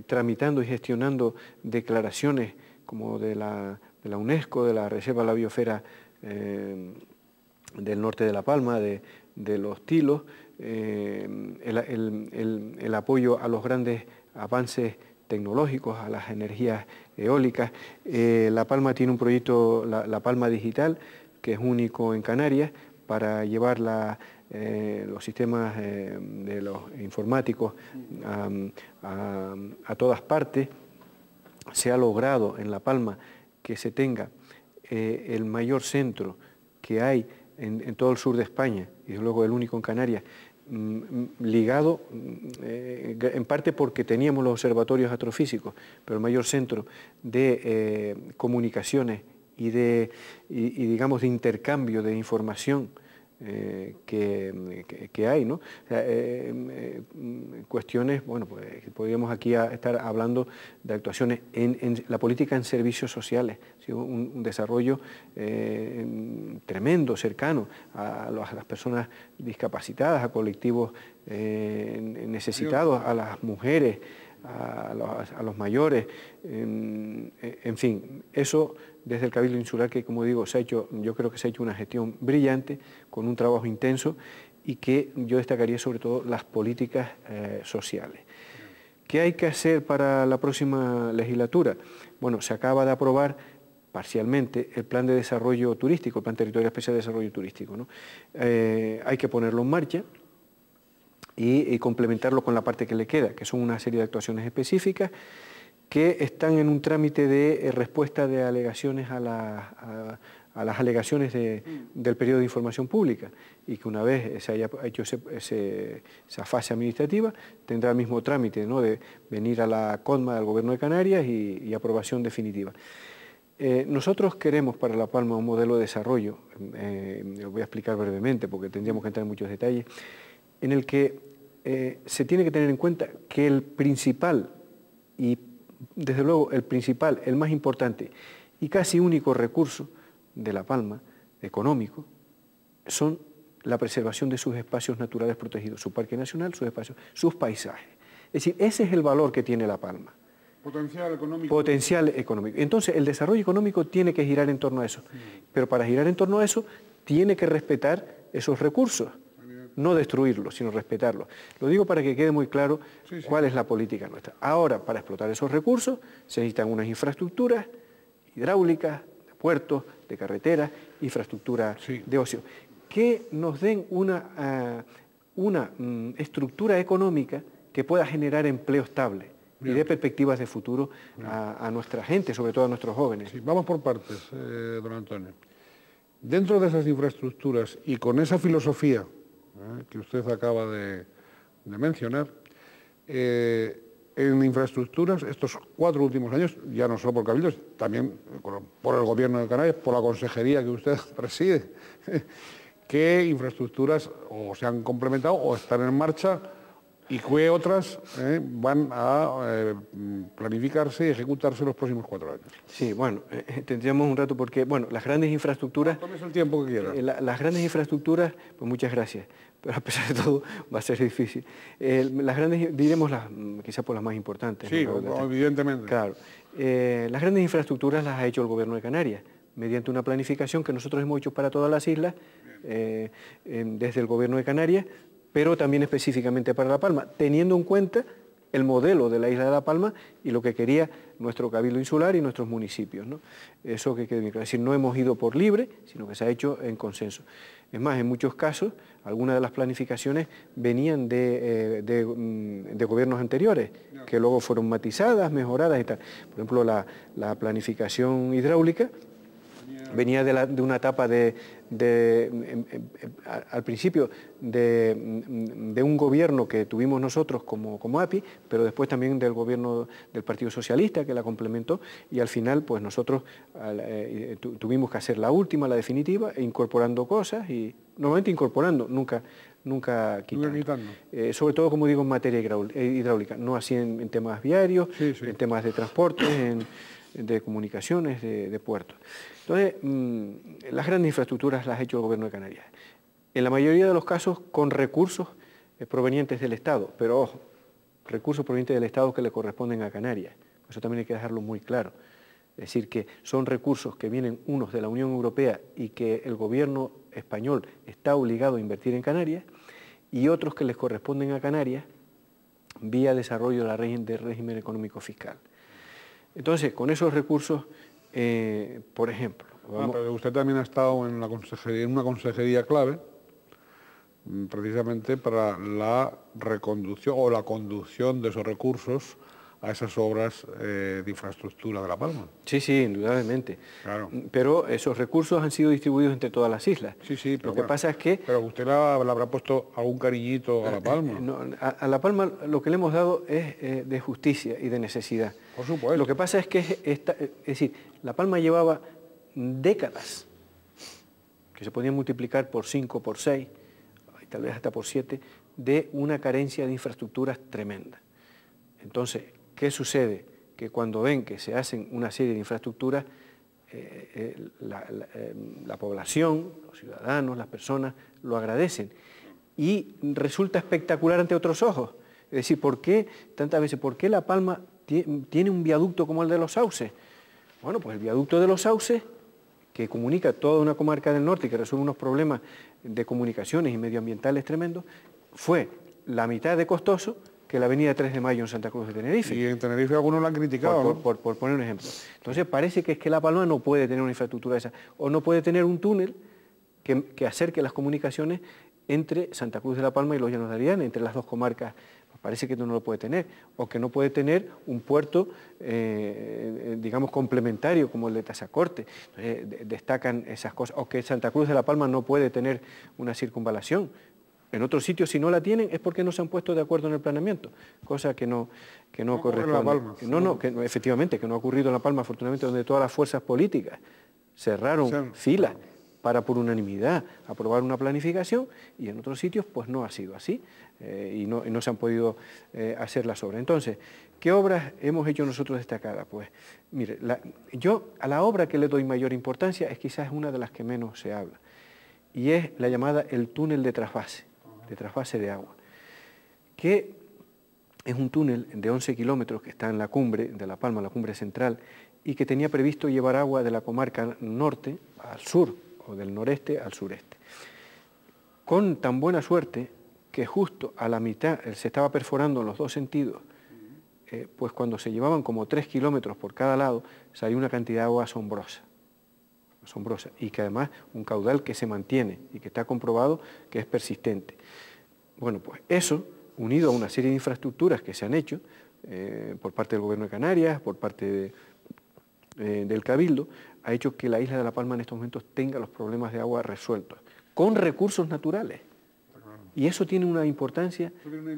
tramitando y gestionando declaraciones como de la UNESCO, de la Reserva de la Biosfera del norte de La Palma, de los Tilos, el apoyo a los grandes avances tecnológicos, a las energías eólicas. La Palma tiene un proyecto, la Palma Digital, que es único en Canarias, para llevar los sistemas de los informáticos a todas partes. Se ha logrado en La Palma que se tenga el mayor centro que hay en todo el sur de España, y luego el único en Canarias, ligado en parte porque teníamos los observatorios astrofísicos, pero el mayor centro de comunicaciones y digamos de intercambio de información que hay, ¿no? O sea, cuestiones, bueno, pues podríamos aquí estar hablando de actuaciones en la política en servicios sociales, ¿sí? Un desarrollo tremendo, cercano a las personas discapacitadas, a colectivos necesitados, a las mujeres, a los mayores, en fin, eso desde el Cabildo Insular, que como digo, yo creo que se ha hecho una gestión brillante, con un trabajo intenso, y que yo destacaría sobre todo las políticas sociales. ¿Qué hay que hacer para la próxima legislatura? Bueno, se acaba de aprobar parcialmente el Plan de Desarrollo Turístico, el Plan Territorial Especial de Desarrollo Turístico, ¿no? Hay que ponerlo en marcha y complementarlo con la parte que le queda, que son una serie de actuaciones específicas que están en un trámite de respuesta de alegaciones a las alegaciones del periodo de información pública, y que una vez se haya hecho esa fase administrativa tendrá el mismo trámite, ¿no?, de venir a la CONMA del Gobierno de Canarias y aprobación definitiva. Nosotros queremos para La Palma un modelo de desarrollo, lo voy a explicar brevemente porque tendríamos que entrar en muchos detalles, en el que se tiene que tener en cuenta que el principal, y desde luego el más importante y casi único recurso de La Palma, económico, son la preservación de sus espacios naturales protegidos, su parque nacional, sus espacios, sus paisajes. Es decir, ese es el valor que tiene La Palma. Potencial económico. Potencial económico. Entonces, el desarrollo económico tiene que girar en torno a eso. Pero para girar en torno a eso, tiene que respetar esos recursos. No destruirlos, sino respetarlos. Lo digo para que quede muy claro cuál es la política nuestra. Ahora, para explotar esos recursos, se necesitan unas infraestructuras hidráulicas, de puertos, de carreteras, infraestructura de ocio, que nos den una estructura económica que pueda generar empleo estable. Bien. Y dé perspectivas de futuro a nuestra gente, sobre todo a nuestros jóvenes. Sí, vamos por partes, don Antonio. Dentro de esas infraestructuras y con esa filosofía que usted acaba de mencionar, en infraestructuras, estos 4 últimos años, ya no solo por Cabildo, también por el Gobierno de Canarias, por la consejería que usted preside, ¿qué infraestructuras o se han complementado o están en marcha y qué otras van a planificarse y ejecutarse los próximos 4 años? Sí, bueno, tendríamos un rato porque, bueno, las grandes infraestructuras... Tómese el tiempo que quiera. Las grandes infraestructuras, pues muchas gracias, pero a pesar de todo va a ser difícil. Las grandes, diremos quizás por las más importantes. Sí, ¿no? Evidentemente. Claro. Las grandes infraestructuras las ha hecho el Gobierno de Canarias, mediante una planificación que nosotros hemos hecho para todas las islas, desde el Gobierno de Canarias, pero también específicamente para La Palma, teniendo en cuenta el modelo de la isla de La Palma y lo que quería nuestro Cabildo Insular y nuestros municipios, ¿no? Eso que quede bien claro. Es decir, no hemos ido por libre, sino que se ha hecho en consenso. Es más, en muchos casos, algunas de las planificaciones venían de gobiernos anteriores, que luego fueron matizadas, mejoradas y tal. Por ejemplo, la planificación hidráulica venía de una etapa al principio de un gobierno que tuvimos nosotros como API, pero después también del gobierno del Partido Socialista que la complementó, y al final pues nosotros tuvimos que hacer la última, la definitiva, incorporando cosas, y normalmente incorporando, nunca quitando. Sobre todo, como digo, en materia hidráulica, no así en temas viarios, en temas de transporte, de comunicaciones, de puertos. Entonces, las grandes infraestructuras las ha hecho el Gobierno de Canarias. En la mayoría de los casos con recursos provenientes del Estado, pero ojo, recursos provenientes del Estado que le corresponden a Canarias. Eso también hay que dejarlo muy claro. Es decir, que son recursos que vienen unos de la Unión Europea y que el Gobierno español está obligado a invertir en Canarias, y otros que les corresponden a Canarias vía desarrollo de régimen económico fiscal. Entonces, con esos recursos, por ejemplo... Pero usted también ha estado en una consejería clave, precisamente para la reconducción o la conducción de esos recursos a esas obras de infraestructura de La Palma. Sí, sí, indudablemente. Claro. Pero esos recursos han sido distribuidos entre todas las islas. Sí, sí, pero lo que pasa es que... Pero usted le habrá puesto algún cariñito a La Palma. No, a La Palma lo que le hemos dado es de justicia y de necesidad. Por supuesto. Lo que pasa es que, es decir, La Palma llevaba décadas que se podían multiplicar por 5, por 6, y tal vez hasta por 7, de una carencia de infraestructuras tremenda. Entonces, ¿qué sucede? Que cuando ven que se hacen una serie de infraestructuras, la población, los ciudadanos, las personas, lo agradecen. Y resulta espectacular ante otros ojos. Es decir, ¿por qué tantas veces? ¿Por qué La Palma tiene un viaducto como el de Los Sauces? Bueno, pues el viaducto de Los Sauces, que comunica toda una comarca del norte y que resuelve unos problemas de comunicaciones y medioambientales tremendos, fue la mitad de costoso que la avenida 3 de Mayo en Santa Cruz de Tenerife. Y en Tenerife algunos lo han criticado, ¿no? Por poner un ejemplo. Entonces parece que es que La Palma no puede tener una infraestructura esa, o no puede tener un túnel que acerque las comunicaciones entre Santa Cruz de La Palma y los Llanos de Ariane, entre las dos comarcas. Parece que no lo puede tener, o que no puede tener un puerto, digamos, complementario como el de Tazacorte. Entonces, destacan esas cosas, o que Santa Cruz de La Palma no puede tener una circunvalación. En otros sitios, si no la tienen, es porque no se han puesto de acuerdo en el planeamiento, cosa que no corresponde. Efectivamente, que no ha ocurrido en La Palma, afortunadamente, donde todas las fuerzas políticas cerraron filas para por unanimidad aprobar una planificación, y en otros sitios pues no ha sido así, y no se han podido hacer las obras. Entonces, ¿qué obras hemos hecho nosotros destacadas? Pues mire, yo a la obra que le doy mayor importancia es quizás una de las que menos se habla, y es la llamada el túnel de trasvase de agua, que es un túnel de 11 kilómetros que está en la cumbre de La Palma, la cumbre central, y que tenía previsto llevar agua de la comarca norte al sur, o del noreste al sureste. Con tan buena suerte que justo a la mitad se estaba perforando en los dos sentidos, pues cuando se llevaban como 3 kilómetros por cada lado, salió una cantidad de agua asombrosa, y que además un caudal que se mantiene y que está comprobado que es persistente. Bueno, pues eso, unido a una serie de infraestructuras que se han hecho por parte del Gobierno de Canarias, por parte del Cabildo, ha hecho que la isla de La Palma en estos momentos tenga los problemas de agua resueltos, con recursos naturales. Y eso tiene una importancia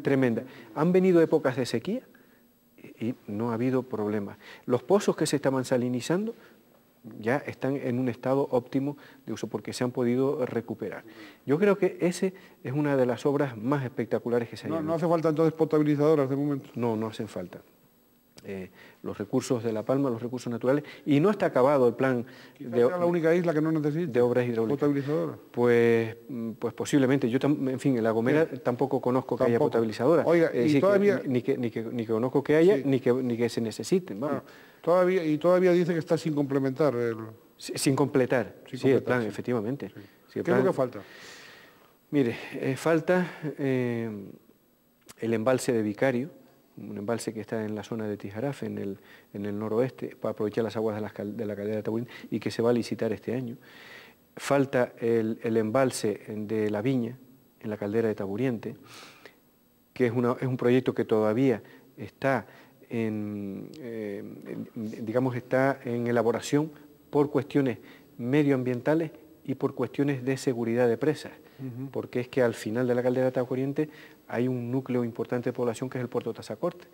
tremenda. Han venido épocas de sequía y no ha habido problemas. Los pozos que se estaban salinizando ya están en un estado óptimo de uso porque se han podido recuperar. Yo creo que ese es una de las obras más espectaculares que se han hecho. ¿No hace falta entonces potabilizadoras de momento? No hacen falta. Los recursos de La Palma, los recursos naturales, y no está acabado el plan de la única isla que no necesita de obras hidráulicas. ¿Potabilizadora? Pues posiblemente. Yo, en fin, en La Gomera tampoco conozco que haya potabilizadora. Oiga, y todavía... ni que conozco que haya, ni que se necesiten. Vamos. Todavía dice que está sin complementar. Sin completar. El plan, efectivamente. Sí. Sí, ¿Qué es lo que falta? Mire, falta el embalse de Vicario, un embalse que está en la zona de Tijarafe, en el noroeste, para aprovechar las aguas de la caldera de Taburiente, y que se va a licitar este año. Falta el embalse de La Viña, en la caldera de Taburiente, que es un proyecto que todavía está está en elaboración por cuestiones medioambientales y por cuestiones de seguridad de presas, porque es que al final de la caldera de Taburiente hay un núcleo importante de población que es el puerto de Tazacorte,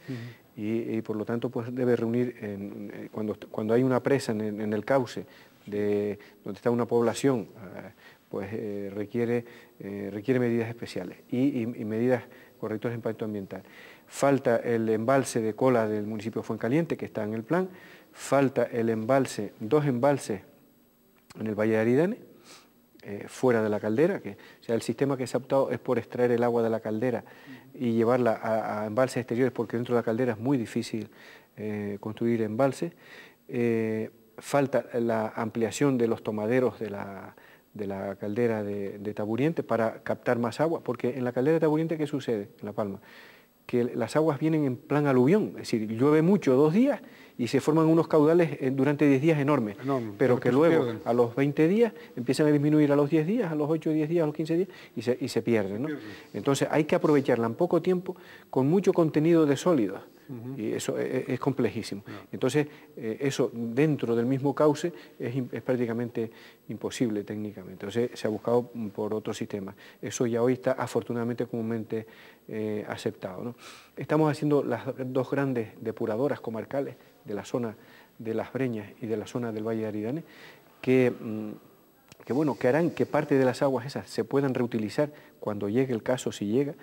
y por lo tanto pues debe reunir, cuando hay una presa en el cauce donde está una población, pues requiere medidas especiales y medidas correctoras de impacto ambiental. Falta el embalse de Cola del municipio de Fuencaliente, que está en el plan. Falta dos embalses en el Valle de Aridane, fuera de la caldera, el sistema que se ha optado es por extraer el agua de la caldera y llevarla a embalses exteriores, porque dentro de la caldera es muy difícil construir embalses. Falta la ampliación de los tomaderos de la caldera de Taburiente para captar más agua, porque en la caldera de Taburiente, ¿qué sucede en La Palma? Que las aguas vienen en plan aluvión, es decir, llueve mucho 2 días y se forman unos caudales durante 10 días enormes, pero que luego a los 20 días empiezan a disminuir a los 10 días, a los 8, 10 días, a los 15 días y se pierden, ¿no? Entonces hay que aprovecharla en poco tiempo con mucho contenido de sólidos. Y eso es complejísimo. Entonces, eso dentro del mismo cauce es prácticamente imposible técnicamente. Entonces, se ha buscado por otro sistema. Eso ya hoy está afortunadamente comúnmente aceptado, ¿no? Estamos haciendo las 2 grandes depuradoras comarcales de la zona de Las Breñas y de la zona del Valle de Aridane, que bueno, que harán que parte de las aguas esas se puedan reutilizar cuando llegue el caso, si llegara,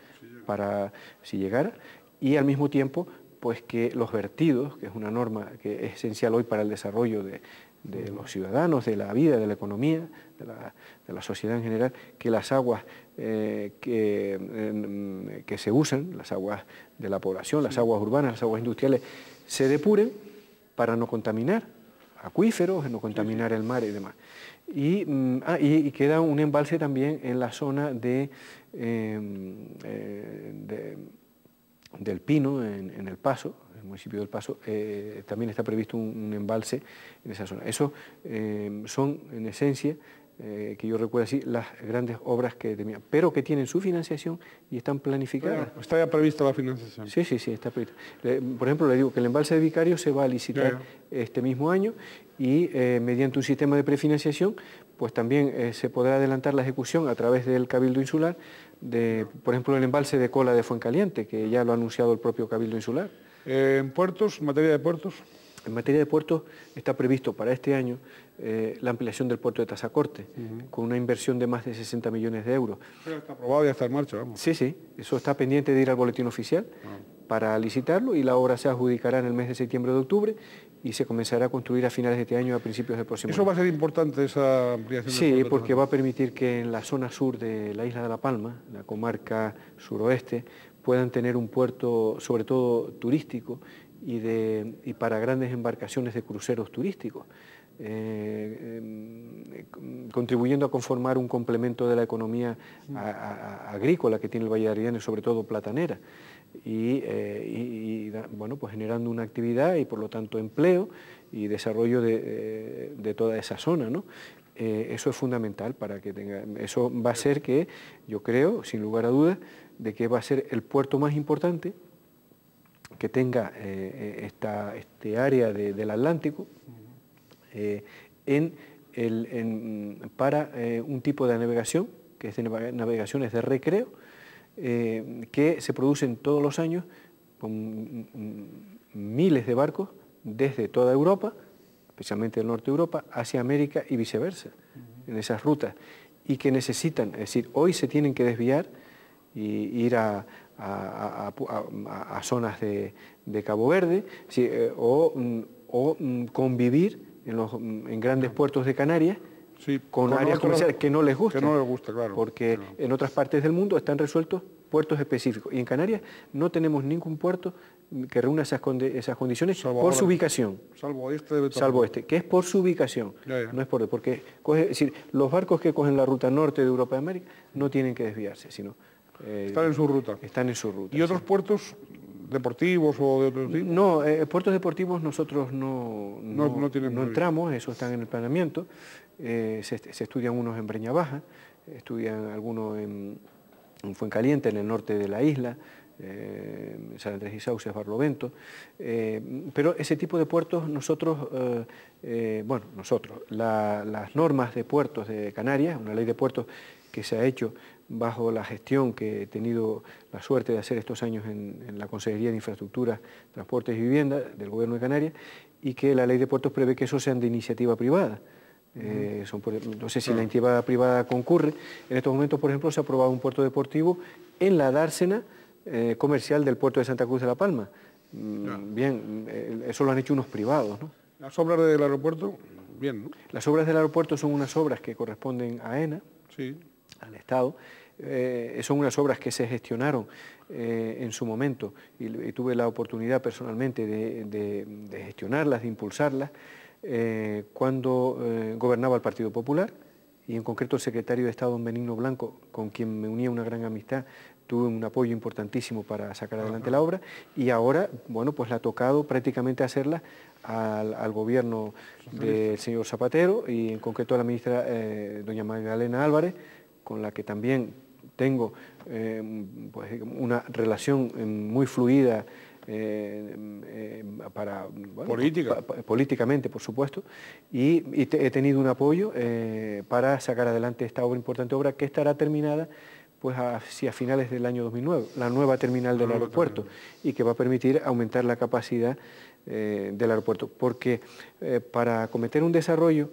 y al mismo tiempo pues que los vertidos, que es una norma que es esencial hoy para el desarrollo de los ciudadanos, de la vida, de la economía, de la sociedad en general, que las aguas que se usan, las aguas de la población, las aguas urbanas, las aguas industriales, se depuren para no contaminar acuíferos, no contaminar el mar y demás. Y queda un embalse también en la zona del Pino, en El Paso, en el municipio del Paso, también está previsto un embalse en esa zona. Eso son, en esencia, que yo recuerdo así, las grandes obras que tenían, pero que tienen su financiación y están planificadas. ¿Está ya prevista la financiación? Sí, está prevista. Por ejemplo, le digo que el embalse de Vicario se va a licitar este mismo año y mediante un sistema de prefinanciación, pues también se podrá adelantar la ejecución a través del Cabildo Insular, por ejemplo, el embalse de Cola de Fuencaliente, que ya lo ha anunciado el propio Cabildo Insular. ¿En puertos, en materia de puertos? En materia de puertos está previsto para este año la ampliación del puerto de Tazacorte, con una inversión de más de 60 millones de euros. Pero está aprobado y está en marcha, vamos. Sí, eso está pendiente de ir al boletín oficial para licitarlo y la obra se adjudicará en el mes de septiembre o de octubre y se comenzará a construir a finales de este año, a principios del próximo año. ¿Eso va a ser importante, esa ampliación? Sí, porque va a permitir que en la zona sur de la isla de La Palma, la comarca suroeste, puedan tener un puerto, sobre todo turístico, y para grandes embarcaciones de cruceros turísticos, contribuyendo a conformar un complemento de la economía agrícola que tiene el Valle de Arrianes, sobre todo platanera, bueno, pues generando una actividad y por lo tanto empleo y desarrollo de toda esa zona, ¿no? Eso es fundamental para que eso va a ser que, yo creo, sin lugar a dudas, de que va a ser el puerto más importante que tenga este área del Atlántico para un tipo de navegación, que es de navegaciones de recreo, que se producen todos los años con miles de barcos desde toda Europa, especialmente del norte de Europa, hacia América y viceversa, en esas rutas, y que necesitan, es decir, hoy se tienen que desviar y ir a zonas de Cabo Verde, ¿sí? o convivir en grandes puertos de Canarias, sí, con áreas comerciales que no les gusta. Que no les gusta, claro. Porque en otras partes del mundo están resueltos puertos específicos. Y en Canarias no tenemos ningún puerto que reúna esas condiciones por su ubicación. Salvo este. Salvo este, que es por su ubicación. No es porque es decir, los barcos que cogen la ruta norte de Europa y América no tienen que desviarse, sino están en su ruta. Están en su ruta. ¿Y otros puertos deportivos o de otro tipo? No, puertos deportivos nosotros no entramos, eso está en el planeamiento. Se estudian unos en Breña Baja, estudian algunos en Fuencaliente, en el norte de la isla, San Andrés y Sauces, Barlovento, pero ese tipo de puertos las normas de puertos de Canarias, una ley de puertos que se ha hecho bajo la gestión que he tenido la suerte de hacer estos años en la Consejería de Infraestructura, Transportes y Vivienda del Gobierno de Canarias, y que la ley de puertos prevé que eso sean de iniciativa privada. No sé si la iniciativa privada concurre. En estos momentos, por ejemplo, se ha aprobado un puerto deportivo en la dársena comercial del puerto de Santa Cruz de La Palma. Bien, eso lo han hecho unos privados, ¿no? Las obras del aeropuerto, bien, ¿no? Las obras del aeropuerto son unas obras que corresponden a AENA, sí, al Estado. Son unas obras que se gestionaron en su momento y tuve la oportunidad personalmente de gestionarlas, de impulsarlas, cuando gobernaba el Partido Popular, y en concreto el secretario de Estado, don Benigno Blanco, con quien me unía una gran amistad, tuve un apoyo importantísimo para sacar adelante la obra, y ahora, bueno, pues le ha tocado prácticamente hacerla al gobierno del señor Zapatero, y en concreto a la ministra doña Magdalena Álvarez, con la que también tengo pues, una relación muy fluida políticamente, por supuesto, y he tenido un apoyo para sacar adelante esta importante obra que estará terminada pues hacia finales del año 2009, la nueva terminal del aeropuerto, y que va a permitir aumentar la capacidad del aeropuerto, porque para acometer un desarrollo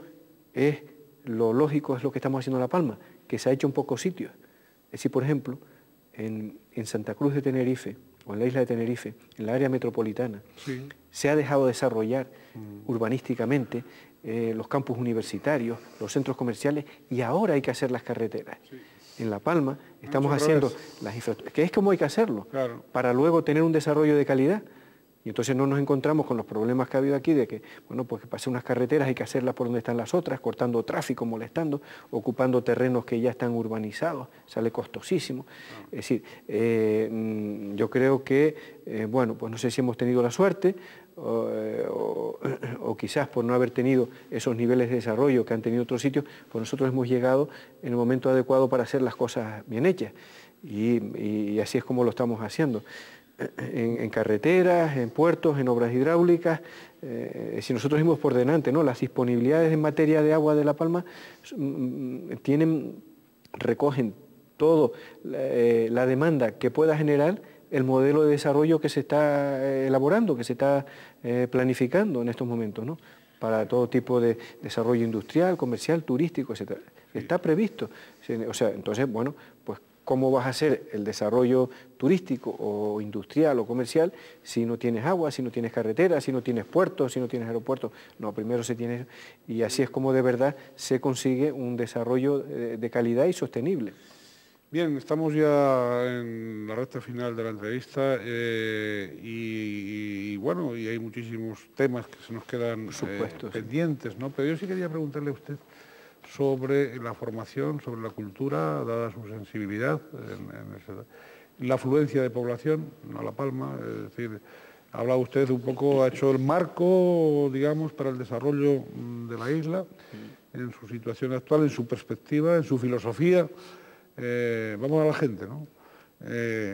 es lo lógico es lo que estamos haciendo en La Palma, que se ha hecho en pocos sitios. Es decir, por ejemplo, en Santa Cruz de Tenerife, o en la isla de Tenerife, en la área metropolitana, Sí. se ha dejado desarrollar urbanísticamente los campus universitarios, los centros comerciales, y ahora hay que hacer las carreteras. Sí. En La Palma estamos Mucho haciendo revés. las infraestructuras, que es como hay que hacerlo, Claro. para luego tener un desarrollo de calidad. Y entonces no nos encontramos con los problemas que ha habido aquí de que, bueno, pues que para hacer unas carreteras hay que hacerlas por donde están las otras, cortando tráfico, molestando, ocupando terrenos que ya están urbanizados, sale costosísimo. Es decir, yo creo que, bueno, pues no sé si hemos tenido la suerte o quizás por no haber tenido esos niveles de desarrollo que han tenido otros sitios, pues nosotros hemos llegado en el momento adecuado para hacer las cosas bien hechas. Y así es como lo estamos haciendo. En carreteras, en puertos, en obras hidráulicas, si nosotros íbamos por delante, ¿no? Las disponibilidades en materia de agua de La Palma recogen todo la demanda que pueda generar el modelo de desarrollo que se está elaborando, que se está planificando en estos momentos, ¿no? Para todo tipo de desarrollo industrial, comercial, turístico, etc. Está previsto. O sea, entonces, bueno, pues ¿cómo vas a hacer el desarrollo turístico o industrial o comercial si no tienes agua, si no tienes carreteras, si no tienes puertos, si no tienes aeropuertos? No, primero se tiene... Y así es como de verdad se consigue un desarrollo de calidad y sostenible. Bien, estamos ya en la recta final de la entrevista y bueno, y hay muchísimos temas que se nos quedan pendientes, ¿no? Pero yo sí quería preguntarle a usted sobre la formación, sobre la cultura, dada su sensibilidad, la afluencia de población a La Palma, es decir, ha hablado usted un poco, ha hecho el marco, digamos, para el desarrollo de la isla, en su situación actual, en su perspectiva, en su filosofía. Vamos a la gente, ¿no?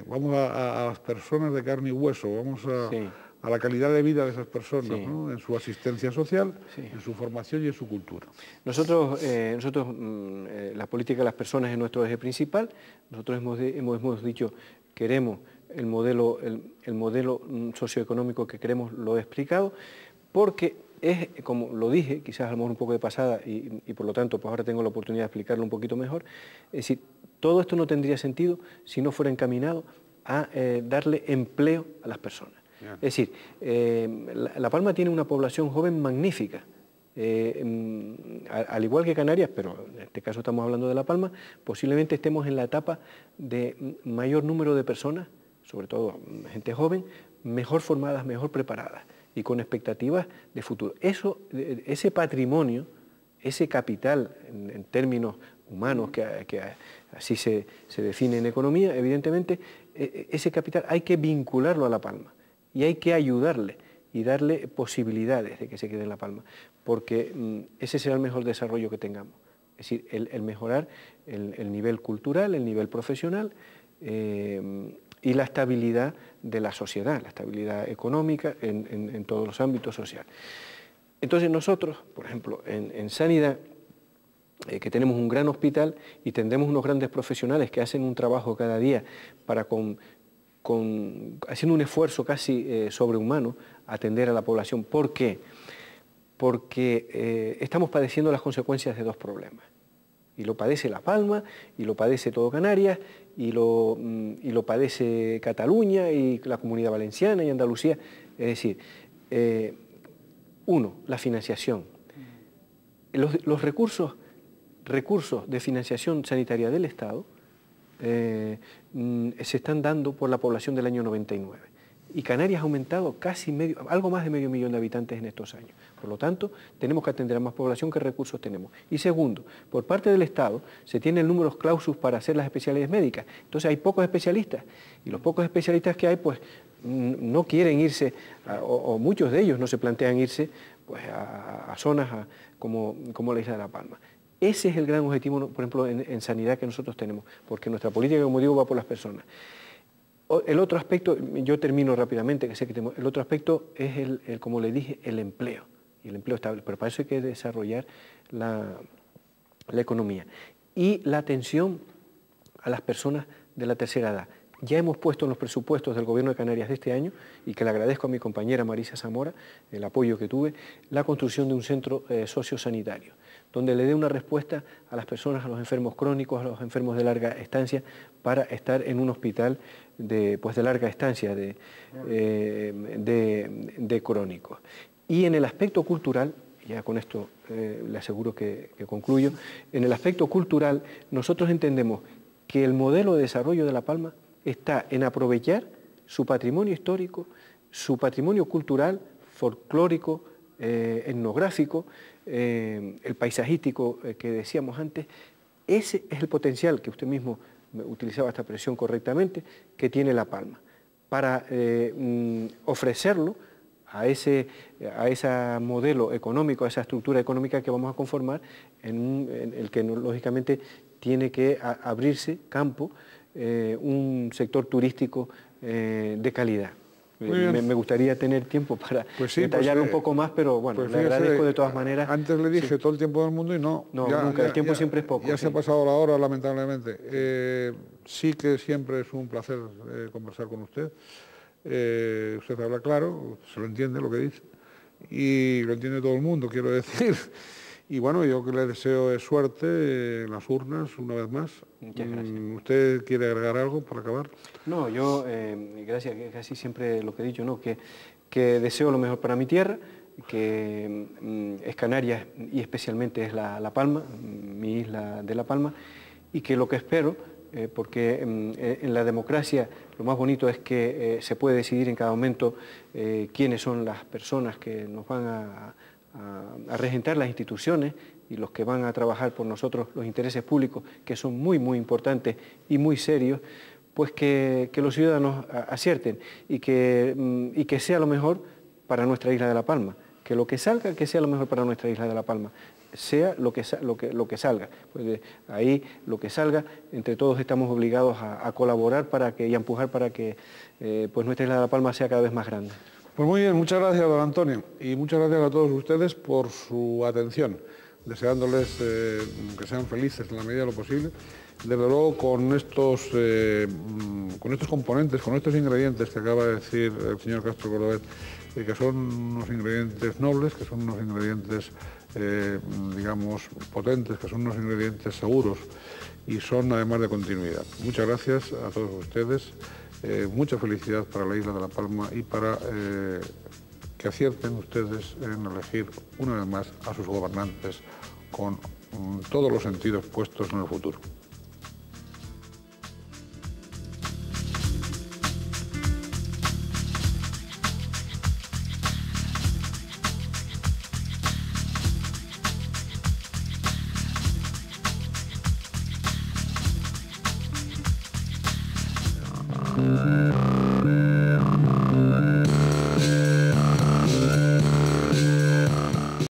Vamos a las personas de carne y hueso, vamos a la calidad de vida de esas personas, ¿no? En su asistencia social, en su formación y en su cultura. Nosotros la política de las personas es nuestro eje principal. Nosotros hemos dicho, queremos el modelo socioeconómico que queremos, lo he explicado, porque es, como lo dije, quizás a lo mejor un poco de pasada y por lo tanto pues ahora tengo la oportunidad de explicarlo un poquito mejor. Es decir, todo esto no tendría sentido si no fuera encaminado a darle empleo a las personas. Es decir, La Palma tiene una población joven magnífica, al igual que Canarias, pero en este caso estamos hablando de La Palma, posiblemente estemos en la etapa de mayor número de personas, sobre todo gente joven, mejor formadas, mejor preparadas y con expectativas de futuro. Ese patrimonio, ese capital en términos humanos, que así se define en economía, evidentemente, ese capital hay que vincularlo a La Palma y hay que ayudarle y darle posibilidades de que se quede en La Palma, porque ese será el mejor desarrollo que tengamos. Es decir, el mejorar el nivel cultural, el nivel profesional y la estabilidad de la sociedad, la estabilidad económica en todos los ámbitos sociales. Entonces nosotros, por ejemplo, en sanidad, que tenemos un gran hospital y tendremos unos grandes profesionales que hacen un trabajo cada día para haciendo un esfuerzo casi sobrehumano, atender a la población. ¿Por qué? Porque estamos padeciendo las consecuencias de dos problemas. Y lo padece La Palma, y lo padece todo Canarias, y lo padece Cataluña, y la Comunidad Valenciana, y Andalucía. Es decir, uno, la financiación. Los recursos de financiación sanitaria del Estado se están dando por la población del año 99. Y Canarias ha aumentado algo más de medio millón de habitantes en estos años. Por lo tanto, tenemos que atender a más población que recursos tenemos. Y segundo, por parte del Estado se tienen números clausus para hacer las especialidades médicas. Entonces hay pocos especialistas y los pocos especialistas que hay pues no quieren irse, o muchos de ellos no se plantean irse pues, a zonas como la isla de La Palma. Ese es el gran objetivo, por ejemplo, en sanidad que nosotros tenemos, porque nuestra política, como digo, va por las personas. El otro aspecto, yo termino rápidamente, que sé que el otro aspecto es, como le dije, el empleo, y el empleo estable, pero para eso hay que desarrollar la economía. Y la atención a las personas de la tercera edad. Ya hemos puesto en los presupuestos del Gobierno de Canarias de este año, y que le agradezco a mi compañera Marisa Zamora, el apoyo que tuve, la construcción de un centro sociosanitario, donde le dé una respuesta a las personas, a los enfermos crónicos, a los enfermos de larga estancia, para estar en un hospital de larga estancia, de crónicos. Y en el aspecto cultural, ya con esto le aseguro que concluyo, en el aspecto cultural nosotros entendemos que el modelo de desarrollo de La Palma está en aprovechar su patrimonio histórico, su patrimonio cultural, folclórico, etnográfico, el paisajístico que decíamos antes. Ese es el potencial, que usted mismo utilizaba esta expresión correctamente, que tiene La Palma, para ofrecerlo a ese modelo económico, a esa estructura económica que vamos a conformar, en el que lógicamente tiene que abrirse campo, un sector turístico de calidad. Me gustaría tener tiempo para detallarlo un poco más, pero bueno, le agradezco de todas maneras. Antes le dije todo el tiempo del mundo y no. Nunca, el tiempo siempre es poco. Ya se ha pasado la hora, lamentablemente. Sí que siempre es un placer conversar con usted. Usted habla claro, se lo entiende lo que dice, y lo entiende todo el mundo, quiero decir. Y bueno, yo que le deseo es suerte en las urnas, una vez más. Muchas gracias. ¿Usted quiere agregar algo para acabar? No, yo, gracias, casi siempre lo que he dicho, ¿no? que deseo lo mejor para mi tierra, que es Canarias y especialmente es La Palma, mi isla de La Palma, y que lo que espero, porque en la democracia lo más bonito es que se puede decidir en cada momento quiénes son las personas que nos van a regentar las instituciones y los que van a trabajar por nosotros los intereses públicos, que son muy, muy importantes y muy serios, pues que los ciudadanos acierten y que sea lo mejor para nuestra isla de La Palma, que lo que salga, que sea lo mejor para nuestra isla de La Palma, sea lo que salga. Pues ahí lo que salga, entre todos estamos obligados a colaborar y a empujar para que pues nuestra isla de La Palma sea cada vez más grande. Pues muy bien, muchas gracias, don Antonio, y muchas gracias a todos ustedes por su atención, deseándoles que sean felices en la medida de lo posible. Desde luego, con estos componentes, con estos ingredientes que acaba de decir el señor Castro Cordovez, que son unos ingredientes nobles, que son unos ingredientes, digamos, potentes, que son unos ingredientes seguros y son además de continuidad. Muchas gracias a todos ustedes. Mucha felicidad para la isla de La Palma y para que acierten ustedes en elegir una vez más a sus gobernantes con todos los sentidos puestos en el futuro.